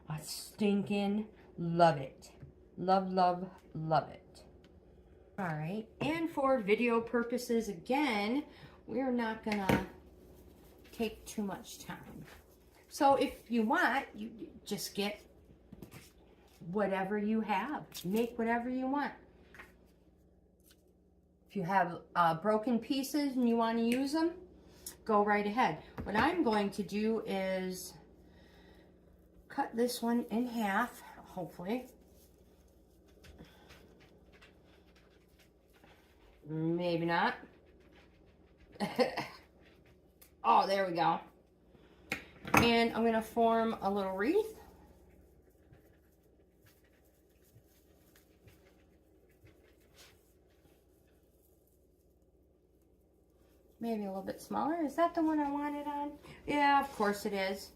I stinking love it. Love, love, love it. All right, and for video purposes, again, we're not gonna take too much time. So if you want, you just get whatever you have. Make whatever you want. If you have broken pieces and you want to use them, go right ahead. What I'm going to do is cut this one in half, hopefully. Maybe not. Oh, there we go. And I'm going to form a little wreath. Maybe a little bit smaller. Is that the one I wanted on? Yeah, of course it is.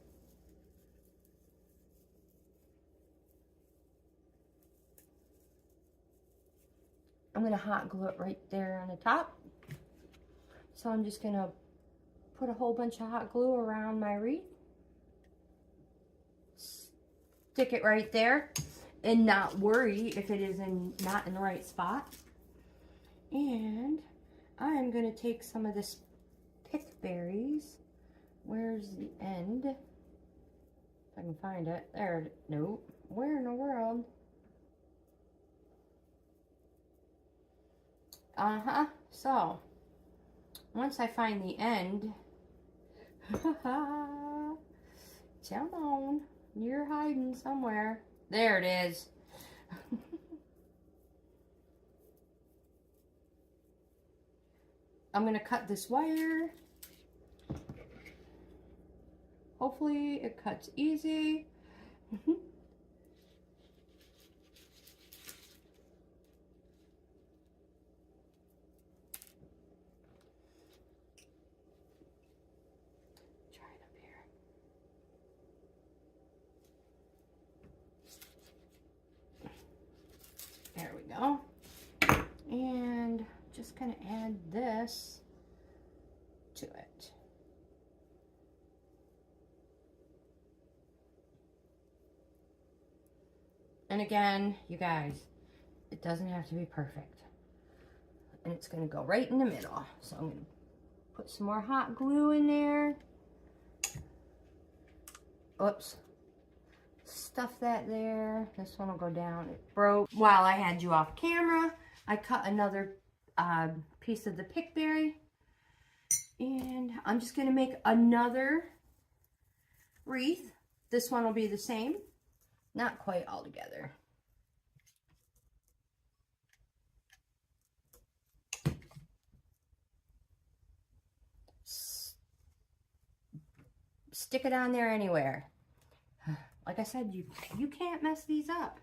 I'm going to hot glue it right there on the top. So I'm just going to put a whole bunch of hot glue around my wreath. Stick it right there and not worry if it is not in the right spot. And I'm going to take some of this pick berries. Where's the end? If I can find it. There. Nope. Where in the world? So, once I find the end, come on, you're hiding somewhere. There it is. I'm going to cut this wire. Hopefully it cuts easy. There we go. And just kind of add this to it. And again, you guys, it doesn't have to be perfect. And it's going to go right in the middle. So I'm going to put some more hot glue in there. Oops. Stuff that there. This one will go down. It broke. While I had you off camera, I cut another piece of the pickberry. And I'm just going to make another wreath. This one will be the same. Not quite all together. Stick it on there anywhere. Like I said, you can't mess these up.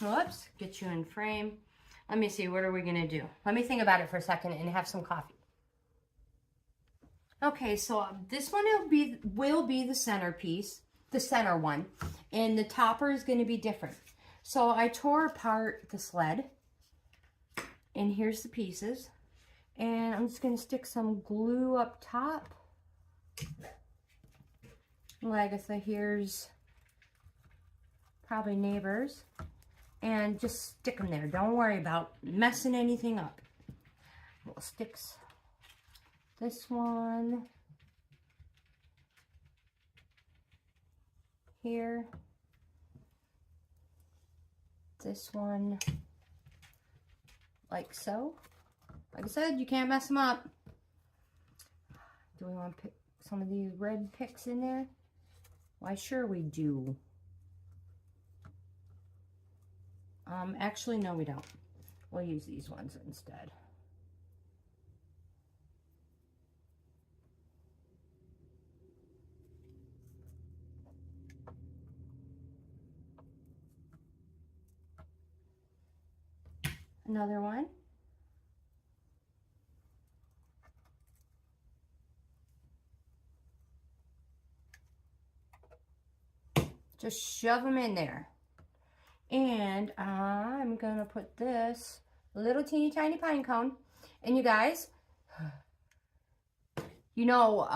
Whoops, get you in frame. Let me see, what are we gonna do? Let me think about it for a second and have some coffee. Okay, so this one will be the centerpiece, the center one, and the topper is gonna be different. So I tore apart the sled, and here's the pieces, and I'm just gonna stick some glue up top. Like I said, here's probably neighbors, and just stick them there. Don't worry about messing anything up. Little sticks. This one here. This one like so. Like I said, you can't mess them up. Do we want to pick some of these red picks in there? Why, sure we do. Actually, no, we don't. We'll use these ones instead. Another one. Just shove them in there. And I'm going to put this little teeny tiny pine cone. And you guys, you know,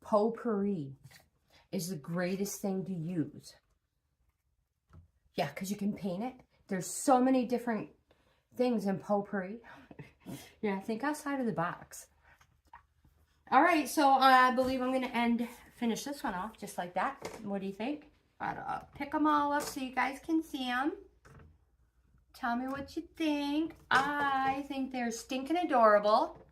potpourri is the greatest thing to use. Yeah, because you can paint it. There's so many different things in potpourri. Yeah, think outside of the box. All right, so I believe I'm going to finish this one off just like that. What do you think? I'll pick them all up so you guys can see them. Tell me what you think. I think they're stinking adorable.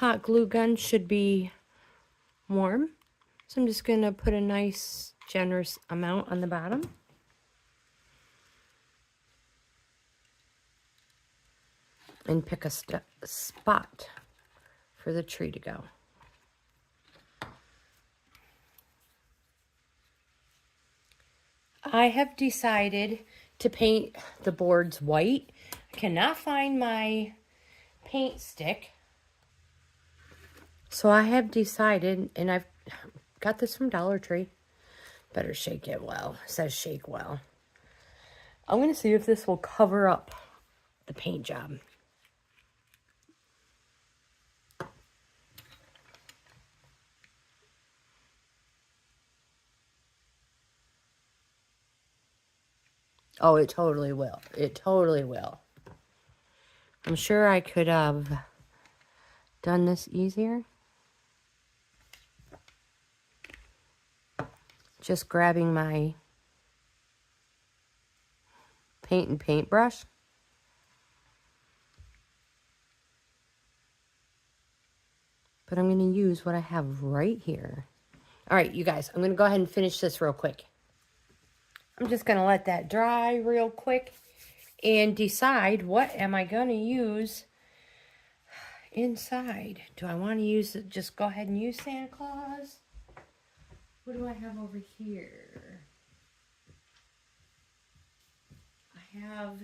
hot glue gun should be warm. So I'm just going to put a nice generous amount on the bottom. And pick a spot for the tree to go. I have decided to paint the boards white. I cannot find my paint stick. So I have decided, and I've got this from Dollar Tree. Better shake it well. It says shake well. I'm going to see if this will cover up the paint job. Oh, it totally will. It totally will. I'm sure I could have done this easier. Just grabbing my paint and paintbrush. But I'm going to use what I have right here. All right, you guys, I'm going to go ahead and finish this real quick. I'm just going to let that dry real quick and decide what am I going to use inside. Do I want to use it? Just go ahead and use Santa Claus. What do I have over here? I have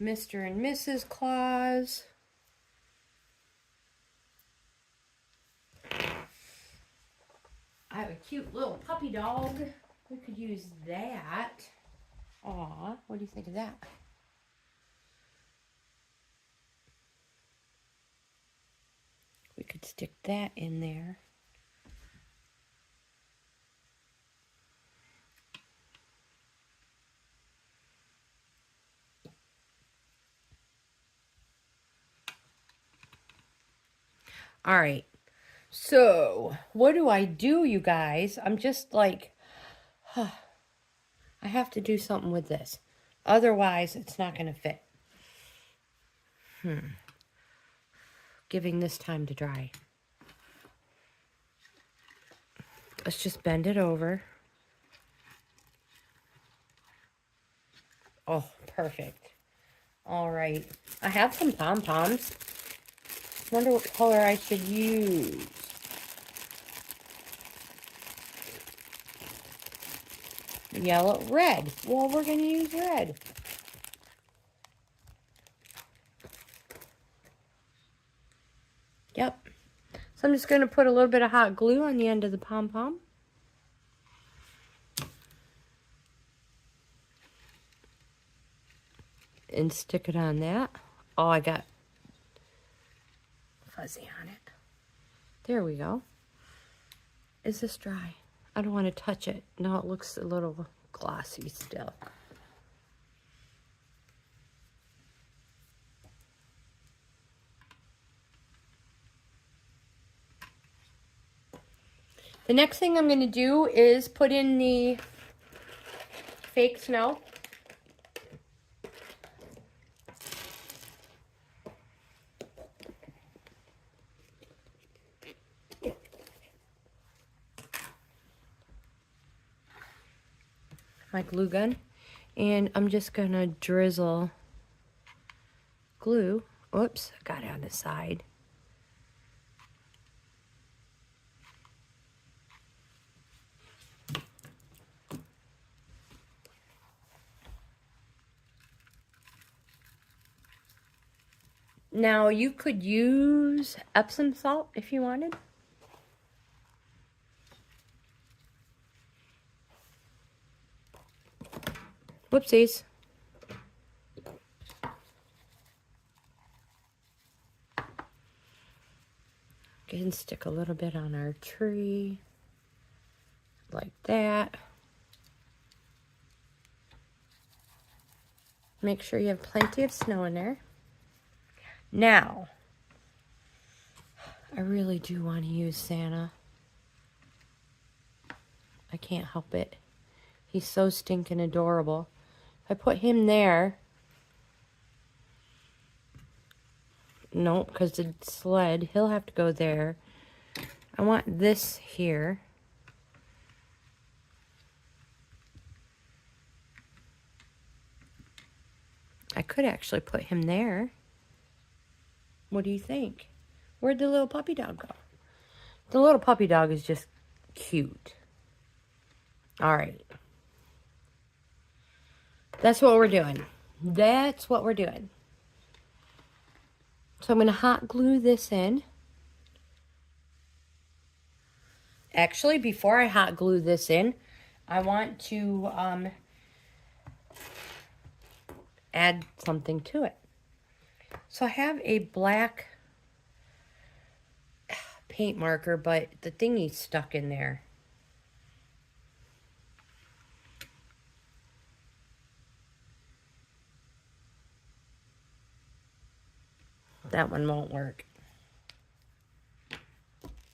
Mr. and Mrs. Claus. I have a cute little puppy dog. We could use that. Aw, what do you think of that? We could stick that in there. All right. So, what do I do, you guys? I'm just like, I have to do something with this. Otherwise, it's not going to fit. Giving this time to dry. Let's just bend it over. Oh, perfect. All right. I have some pom-poms. Wonder what color I should use. Yellow, red. Well, we're going to use red. Yep. So I'm just going to put a little bit of hot glue on the end of the pom-pom. And stick it on that. Oh, I got fuzzy on it. There we go. Is this dry? I don't want to touch it. No, it looks a little glossy still. The next thing I'm going to do is put in the fake snow. My glue gun, and I'm just gonna drizzle glue. Oops, I got it on the side. Now you could use Epsom salt if you wanted. Whoopsies. Go ahead and stick a little bit on our tree, like that. Make sure you have plenty of snow in there. Now, I really do want to use Santa. I can't help it. He's so stinking adorable. If I put him there, Nope, because the sled, he'll have to go there. I want this here. I could actually put him there. What do you think? Where'd the little puppy dog go? The little puppy dog is just cute. All right. That's what we're doing. That's what we're doing. So I'm going to hot glue this in. Actually, before I hot glue this in, I want to add something to it. So I have a black paint marker, but the thingy's stuck in there. That one won't work.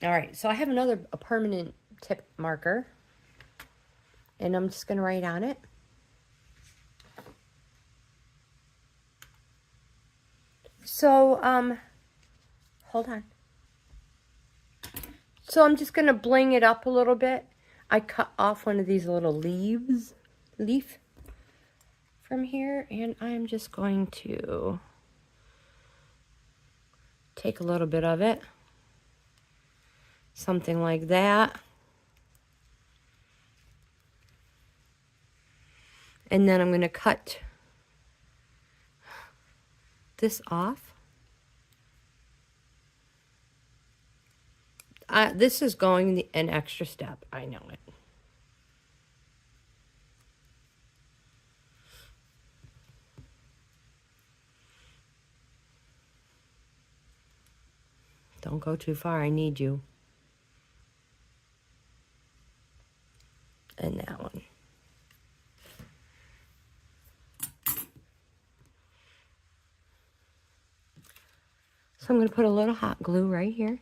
All right, so I have a permanent tip marker, and I'm just gonna write on it. So, hold on. So I'm just gonna bling it up a little bit. I cut off one of these little leaf from here, and I'm just going to take a little bit of it. Something like that. And then I'm going to cut this off. This is going an extra step. I know it. Don't go too far. I need you. And that one. So I'm going to put a little hot glue right here.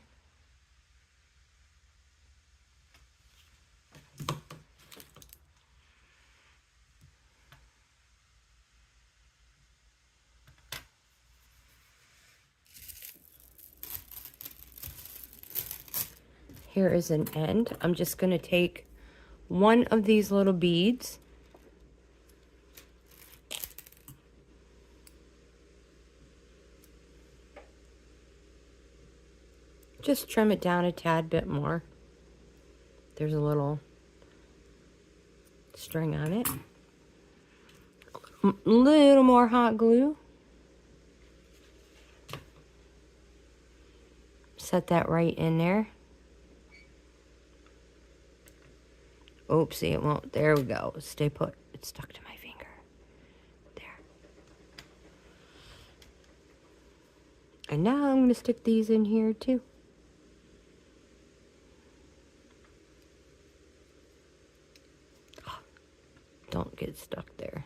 Here is an end. I'm just going to take one of these little beads. Just trim it down a tad bit more. There's a little string on it. A little more hot glue. Set that right in there. Oopsie, it won't. There we go. Stay put. It's stuck to my finger. There. And now I'm going to stick these in here too. Don't get stuck there.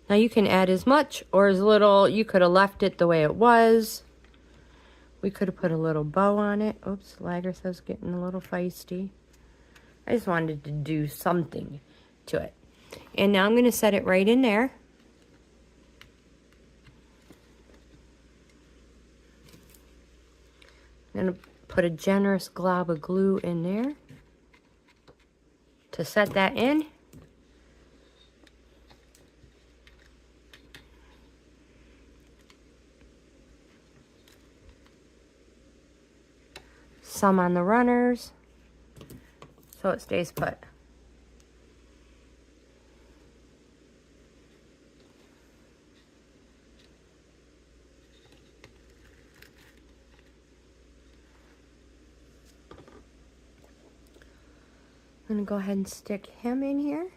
Now you can add as much or as little. You could have left it the way it was. We could have put a little bow on it. Oops, Lagertha's getting a little feisty. I just wanted to do something to it. And now I'm going to set it right in there. I'm going to put a generous glob of glue in there to set that in. Some on the runners so it stays put. I'm going to go ahead and stick him in here.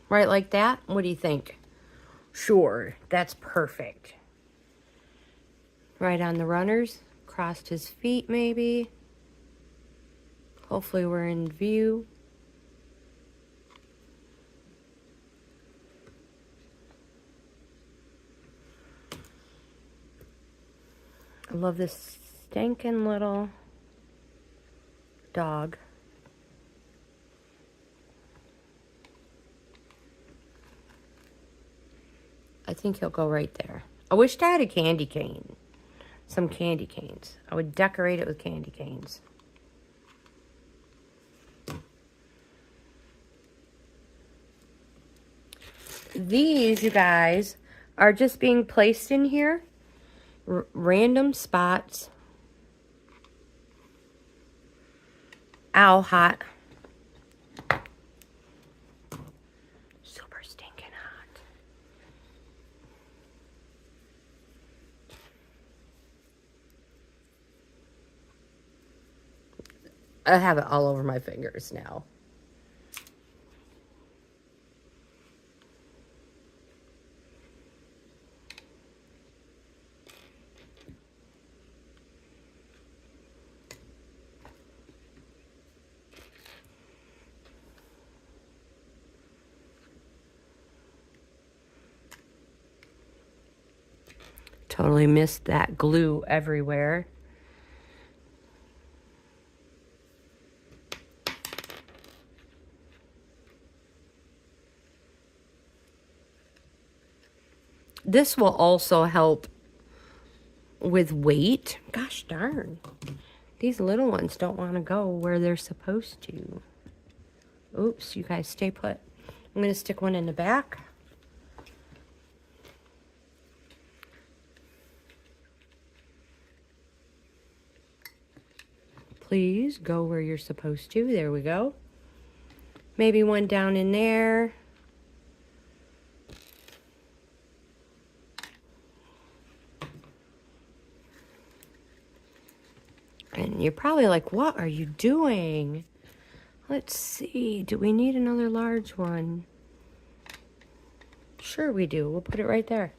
Right like that? What do you think? Sure, that's perfect. Right on the runners. Crossed his feet maybe. Hopefully we're in view. I love this stinking little dog. I think he'll go right there. I wished I had a candy cane. Some candy canes. I would decorate it with candy canes. These, you guys, are just being placed in here. Random spots. Ow, hot. Super stinking hot. I have it all over my fingers now. Totally missed that glue everywhere. This will also help with weight. Gosh darn. These little ones don't want to go where they're supposed to. Oops, you guys stay put. I'm going to stick one in the back. Please go where you're supposed to. There we go. Maybe one down in there. And you're probably like, what are you doing? Let's see. Do we need another large one? Sure we do. We'll put it right there.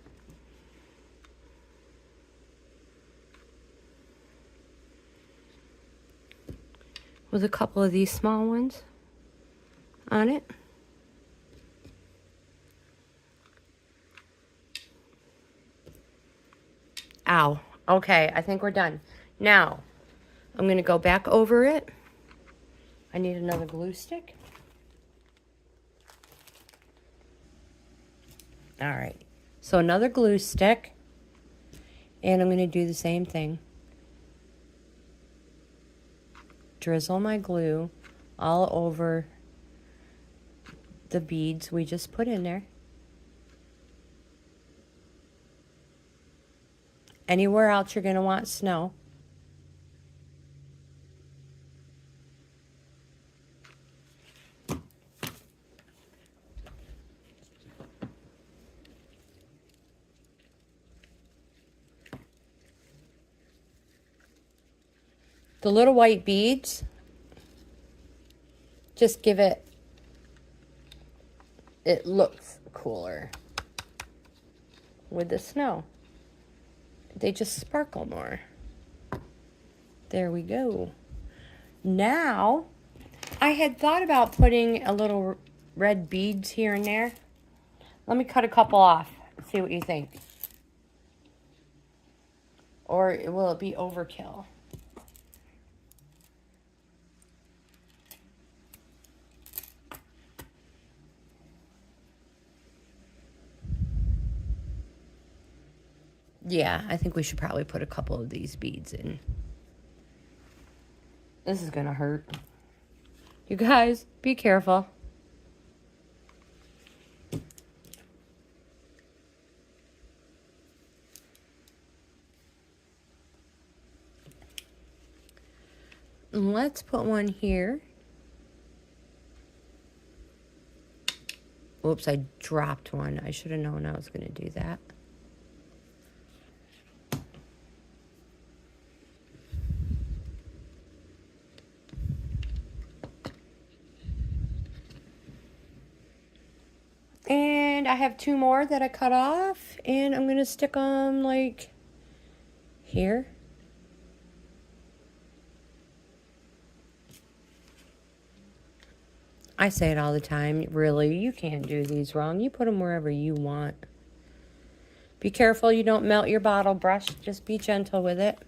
With a couple of these small ones on it. Ow. Okay, I think we're done. Now, I'm going to go back over it. I need another glue stick. All right. So another glue stick. And I'm going to do the same thing. Drizzle my glue all over the beads we just put in there. Anywhere else you're going to want snow. The little white beads, just give it looks cooler with the snow. They just sparkle more. There we go. Now, I had thought about putting a little red beads here and there. Let me cut a couple off. See what you think. Or will it be overkill? Yeah, I think we should probably put a couple of these beads in. This is gonna hurt. You guys, be careful. Let's put one here. Oops, I dropped one. I should have known I was gonna do that. And I have two more that I cut off, and I'm going to stick them like here. I say it all the time. Really, you can't do these wrong. You put them wherever you want. Be careful you don't melt your bottle brush. Just be gentle with it.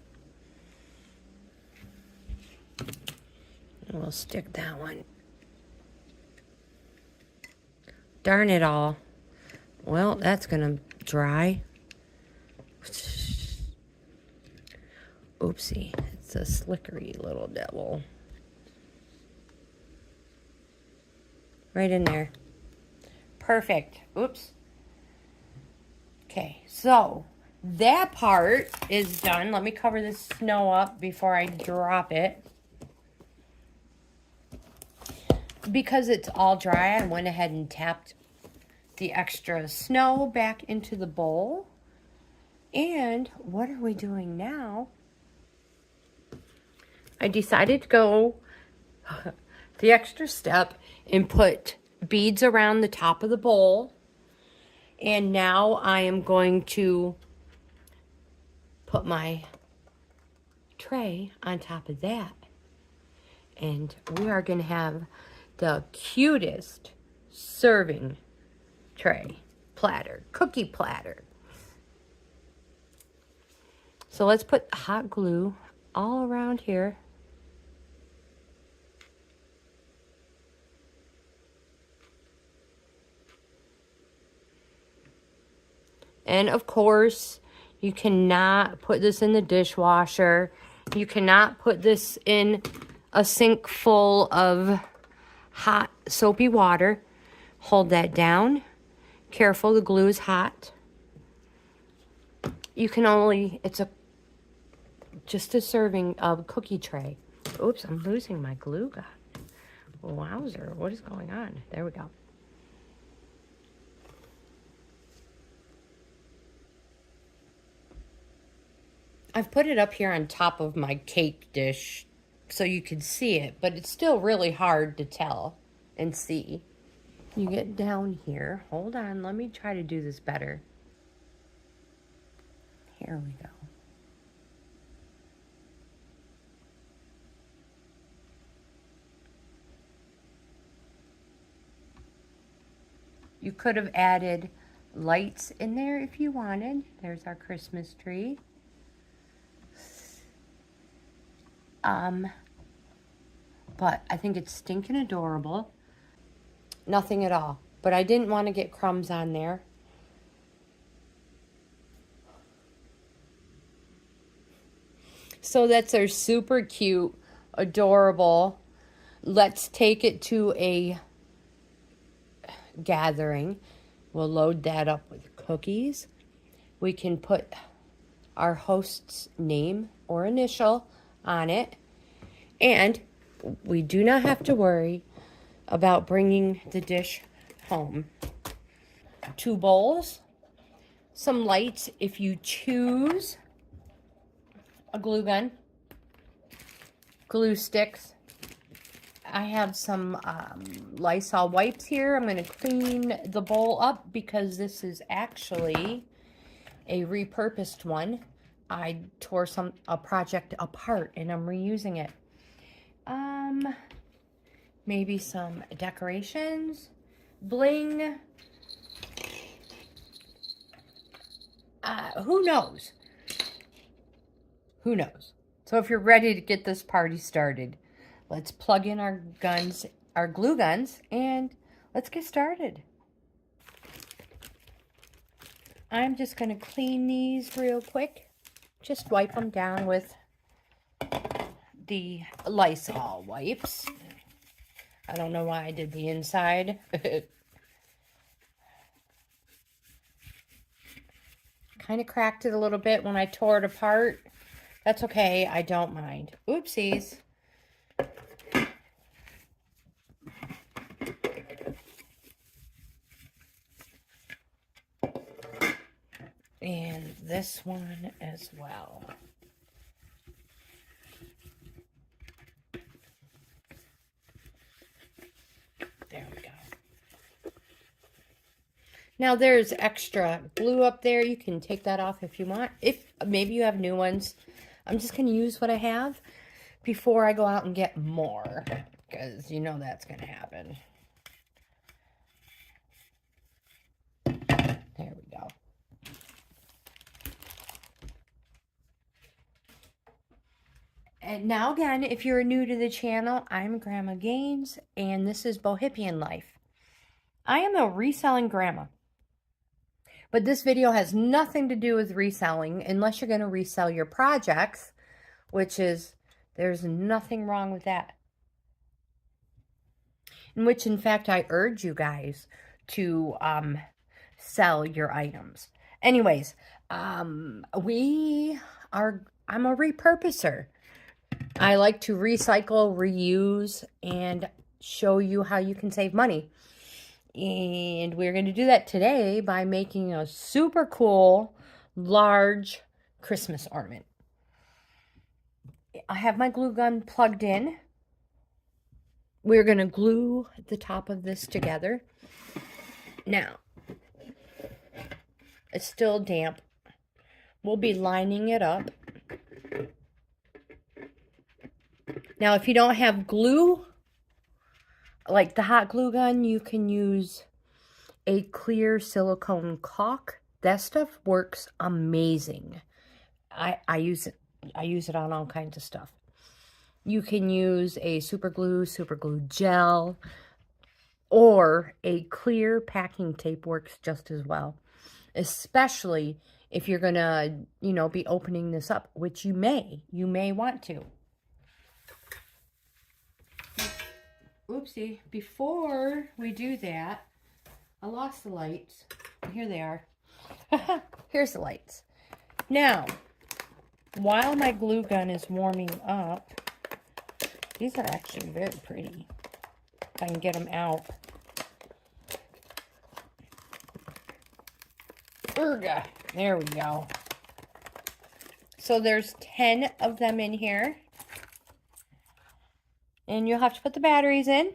And we'll stick that one. Darn it all. Well, that's gonna dry. Oopsie. It's a slickery little devil. Right in there. Perfect. Oops. Okay, so that part is done. Let me cover this snow up before I drop it. Because it's all dry, I went ahead and tapped the extra snow back into the bowl. And what are we doing now? I decided to go the extra step and put beads around the top of the bowl. And now I am going to put my tray on top of that. And we are going to have the cutest serving tray, platter, cookie platter. So let's put hot glue all around here. And of course, you cannot put this in the dishwasher. You cannot put this in a sink full of hot soapy water. Hold that down. Careful, the glue is hot. You can only, it's just a serving of cookie tray. Oops, I'm losing my glue gun. Wowzer, what is going on? There we go. I've put it up here on top of my cake dish so you can see it, but it's still really hard to tell and see. You get down here. Hold on, let me try to do this better. Here we go. You could have added lights in there if you wanted. There's our Christmas tree. But I think it's stinking adorable. Nothing at all. But I didn't want to get crumbs on there. So that's our super cute, adorable. Let's take it to a gathering. We'll load that up with cookies. We can put our host's name or initial on it. And we do not have to worry about bringing the dish home. 2 bowls, some lights if you choose, a glue gun, glue sticks. I have some Lysol wipes here. I'm going to clean the bowl up because this is actually a repurposed one. I tore a project apart and I'm reusing it. Maybe some decorations, bling. Who knows? Who knows? So if you're ready to get this party started, let's plug in our guns, our glue guns, and let's get started. I'm just going to clean these real quick. Just wipe them down with the Lysol wipes. I don't know why I did the inside. Kind of cracked it a little bit when I tore it apart. That's okay. I don't mind. Oopsies. And this one as well. There we go. Now there's extra glue up there. You can take that off if you want. If maybe you have new ones. I'm just going to use what I have before I go out and get more. Because you know that's going to happen. There we go. And now again, if you're new to the channel, I'm Grandma Gaines, and this is Bohippian Life. I am a reselling grandma. But this video has nothing to do with reselling unless you're going to resell your projects, which is, there's nothing wrong with that. In which, in fact, I urge you guys to sell your items. Anyways, I'm a repurposer. I like to recycle, reuse, and show you how you can save money. And we're going to do that today by making a super cool, large Christmas ornament. I have my glue gun plugged in. We're going to glue the top of this together. Now, it's still damp. We'll be lining it up. Now, if you don't have glue, like the hot glue gun, you can use a clear silicone caulk. That stuff works amazing. I use it on all kinds of stuff. You can use a super glue gel, or a clear packing tape works just as well. Especially if you're gonna, be opening this up, which you may want to. Oopsie, before we do that, I lost the lights. Here they are. Here's the lights. Now, while my glue gun is warming up, these are actually very pretty. If I can get them out. Urga. There we go. So there's 10 of them in here. And you'll have to put the batteries in.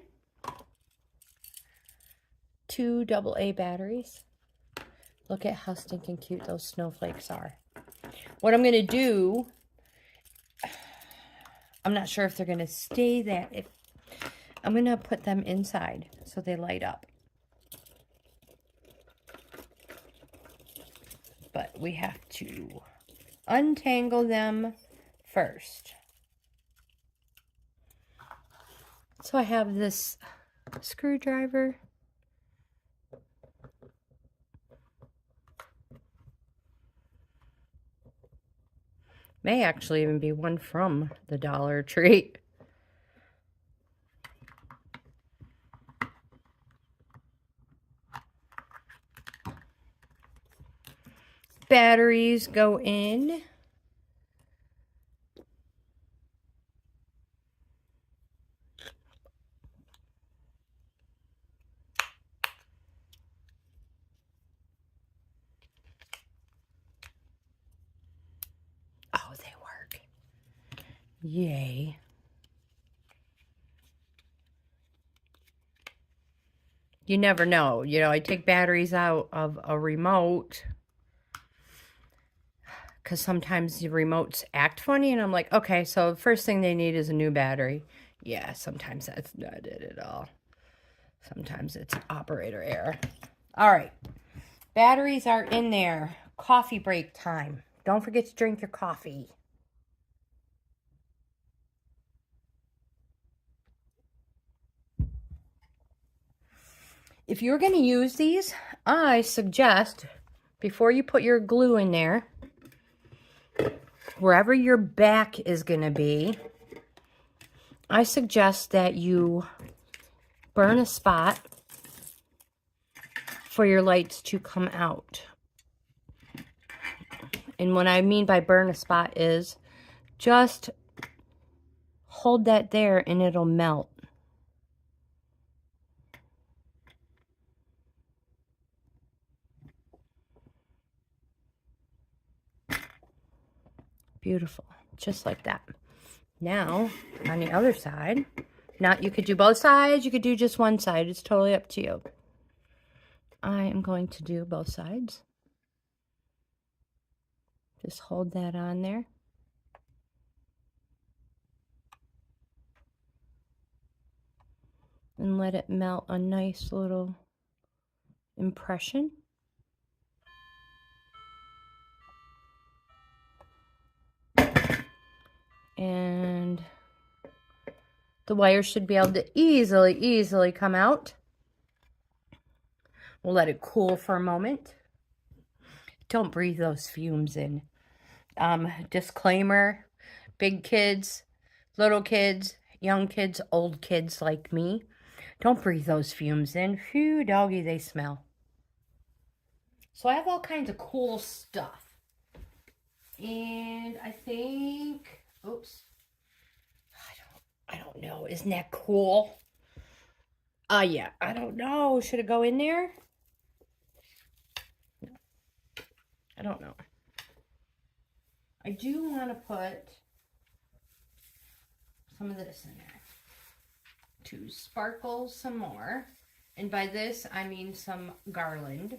2 AA batteries. Look at how stinking cute those snowflakes are. What I'm going to do, I'm not sure if they're going to stay that. I'm going to put them inside so they light up. But we have to untangle them first. So I have this screwdriver. May actually even be one from the Dollar Tree. Batteries go in. Oh, they work. Yay. You never know. I take batteries out of a remote because sometimes the remotes act funny, and I'm like, okay, so the first thing they need is a new battery. Yeah, sometimes that's not it at all. Sometimes it's operator error. All right. Batteries are in there. Coffee break time. Don't forget to drink your coffee. If you're going to use these, I suggest, before you put your glue in there, wherever your back is going to be, I suggest that you burn a spot for your lights to come out. And what I mean by burn a spot is just hold that there and it'll melt. Beautiful. Just like that. Now, on the other side, you could do both sides, you could do just one side. It's totally up to you. I am going to do both sides. Just hold that on there. And let it melt a nice little impression. And the wire should be able to easily come out. We'll let it cool for a moment. Don't breathe those fumes in. Disclaimer, big kids, little kids, young kids, old kids like me, don't breathe those fumes in. Phew, doggy, they smell. So I have all kinds of cool stuff. And I think, oops, I don't know. Isn't that cool? Yeah, I don't know. Should it go in there? No, I don't know. I do want to put some of this in there to sparkle some more. And by this, I mean some garland.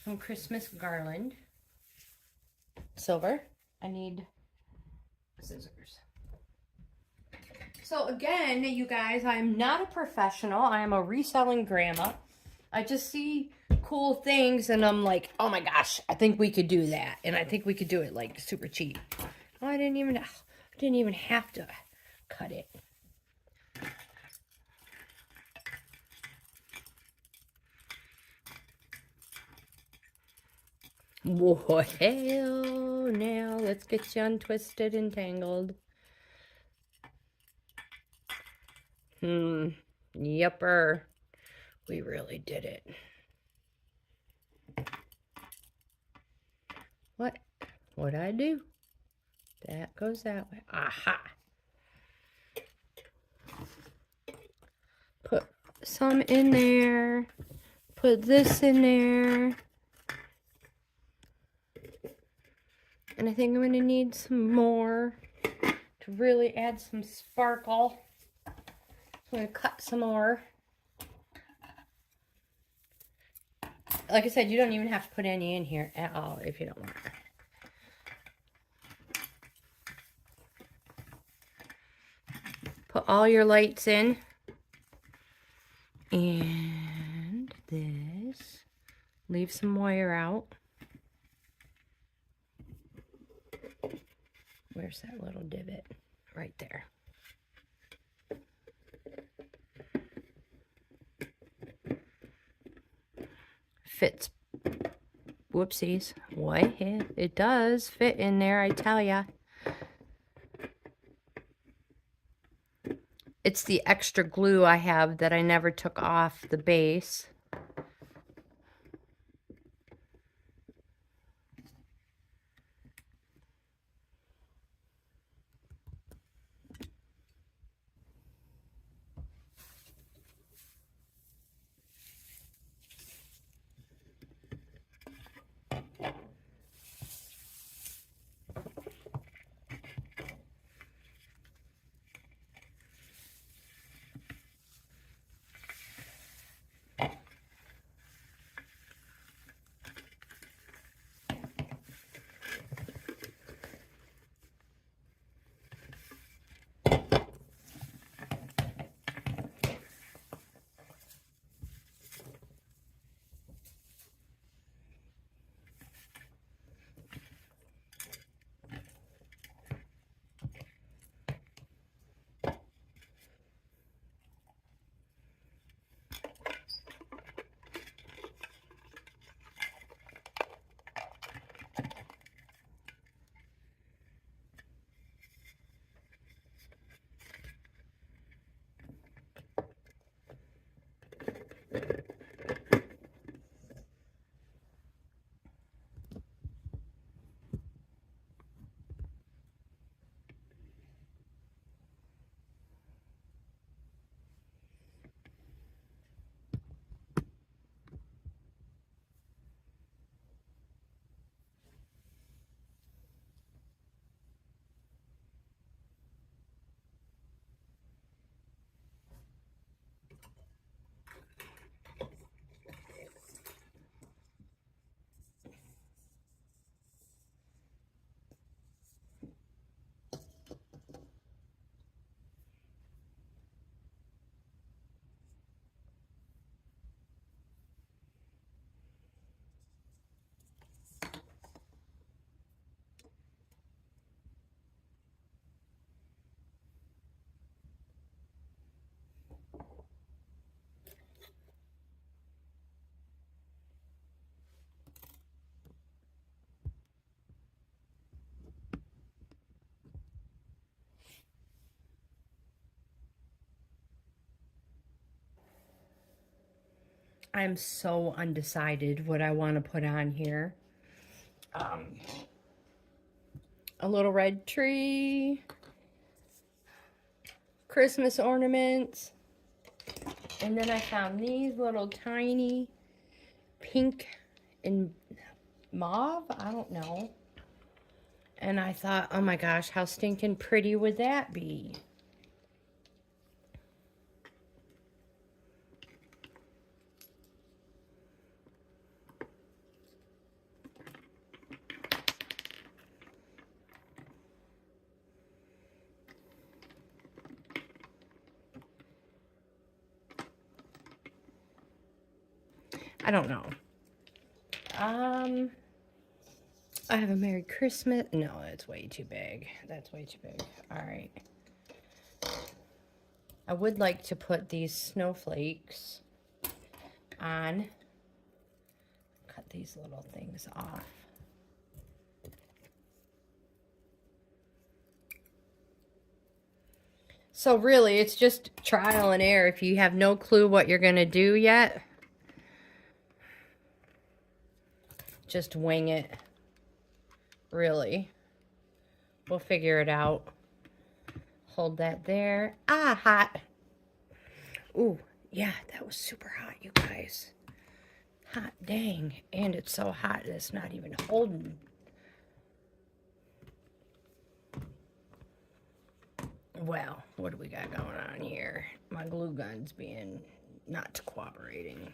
Some Christmas garland. Silver. I need scissors. So again, you guys, I'm not a professional. I am a reselling grandma. I just see cool things and I'm like, oh my gosh, I think we could do that. And I think we could do it like super cheap. Oh, I didn't even have to cut it. Whoa, hell, now let's get you untwisted and tangled. Yepper. We really did it. What'd I do? That goes that way. Aha. Put some in there. Put this in there. And I think I'm going to need some more to really add some sparkle. I'm going to cut some more. Like I said, you don't even have to put any in here at all if you don't want. Put all your lights in. And this. Leave some wire out. Where's that little divot? Right there. Fits. Whoopsies. What? It does fit in there, I tell ya. It's the extra glue I have that I never took off the base. I'm so undecided what I want to put on here. A little red tree, Christmas ornaments, and then I found these little tiny pink and mauve, I don't know. And I thought, oh my gosh, how stinking pretty would that be? I don't know. I have a Merry Christmas. No, that's way too big. That's way too big. All right. I would like to put these snowflakes on. Cut these little things off. So really, it's just trial and error. If you have no clue what you're going to do yet, just wing it. Really. We'll figure it out. Hold that there. Ah, hot. Ooh, yeah, that was super hot, you guys. Hot dang. And it's so hot that it's not even holding. Well, what do we got going on here? My glue gun's being not cooperating.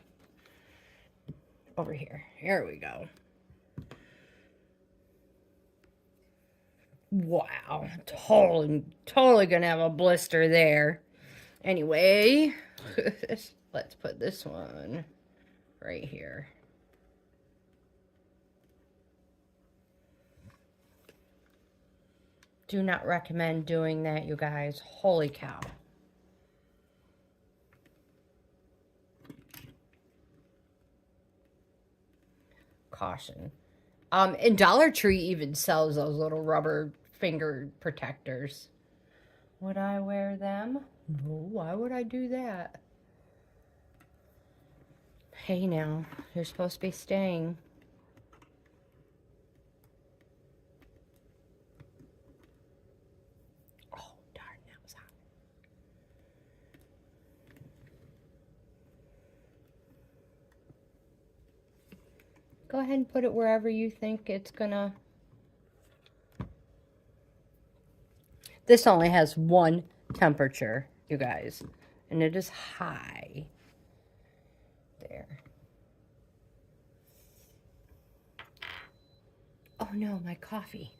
Over here. Here we go. Wow. Totally gonna have a blister there. Anyway, let's put this one right here. Do not recommend doing that, you guys. Holy cow. Caution. And Dollar Tree even sells those little rubber finger protectors. Would I wear them? No, why would I do that? Hey now, you're supposed to be staying. Oh, darn, that was hot. Go ahead and put it wherever you think it's gonna... This only has one temperature, you guys, and it is high. There. Oh no, my coffee.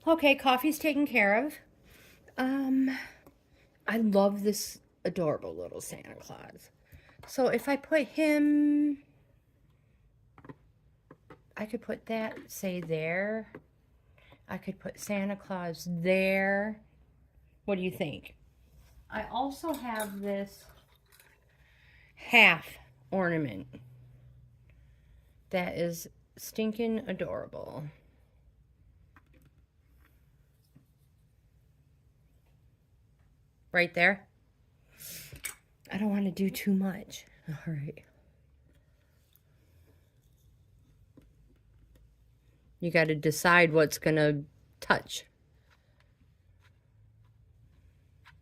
Okay, coffee's taken care of. I love this adorable little Santa Claus. So if I put him, I could put that, say, there. I could put Santa Claus there. What do you think? I also have this half ornament that is stinking adorable. Right there. I don't want to do too much. All right. You got to decide what's going to touch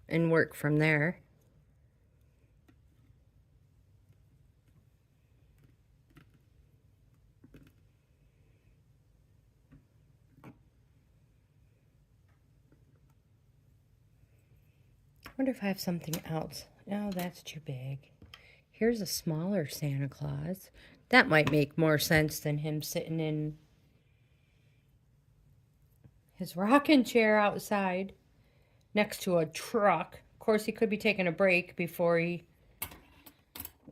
and work from there. I wonder if I have something else. No, that's too big. Here's a smaller Santa Claus. That might make more sense than him sitting in his rocking chair outside next to a truck. Of course, he could be taking a break before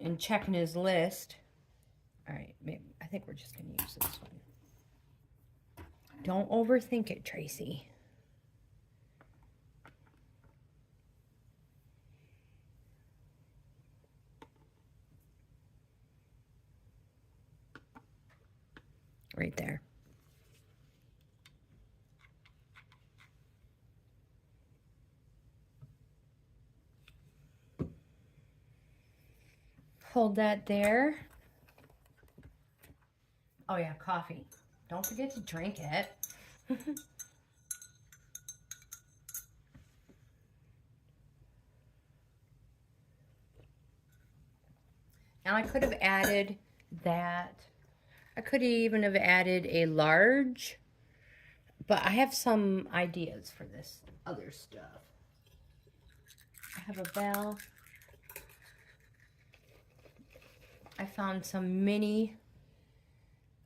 and checking his list. All right, maybe, I think we're just going to use this one. Don't overthink it, Tracy. Right there. hold that there. Oh yeah, coffee. Don't forget to drink it. And I could have added that. I could even have added a large, but I have some ideas for this other stuff. I have a bell. I found some mini,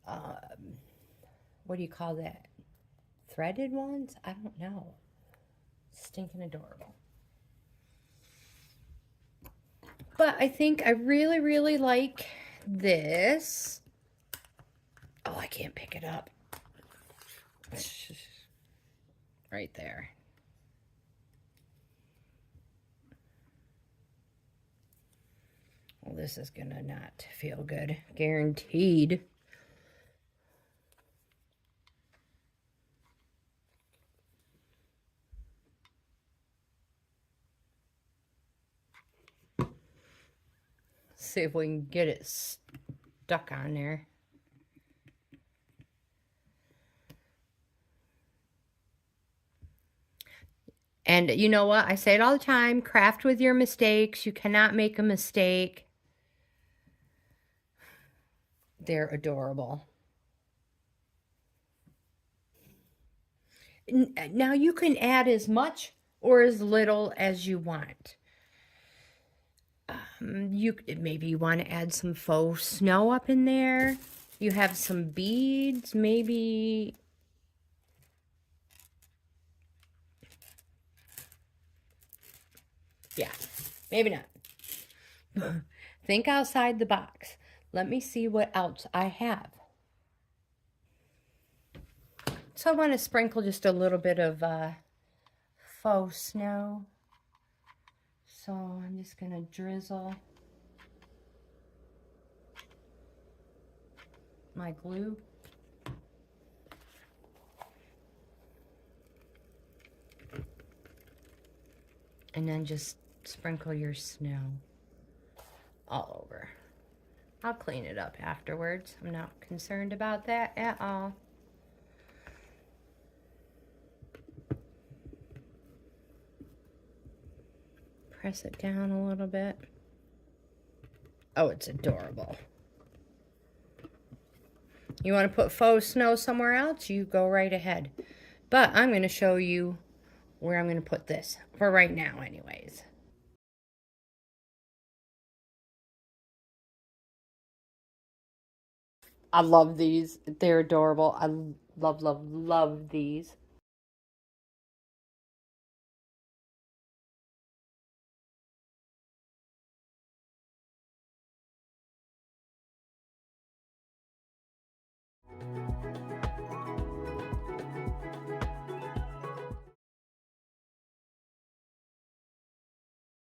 what do you call that? Threaded ones? I don't know. Stinking adorable. But I think I really, really like this. Oh, I can't pick it up. Right there. Well, this is gonna not feel good. Guaranteed. See if we can get it stuck on there. And you know what? I say it all the time. Craft with your mistakes. You cannot make a mistake. They're adorable. Now you can add as much or as little as you want. Maybe you want to add some faux snow up in there. You have some beads, maybe. Yeah, maybe not. Think outside the box. Let me see what else I have. So I want to sprinkle just a little bit of faux snow. So I'm just going to drizzle my glue. And then just sprinkle your snow all over. I'll clean it up afterwards. I'm not concerned about that at all. Press it down a little bit. Oh, it's adorable. You want to put faux snow somewhere else? You go right ahead. But I'm going to show you where I'm going to put this for right now anyways. I love these. They're adorable. I love, love, love these.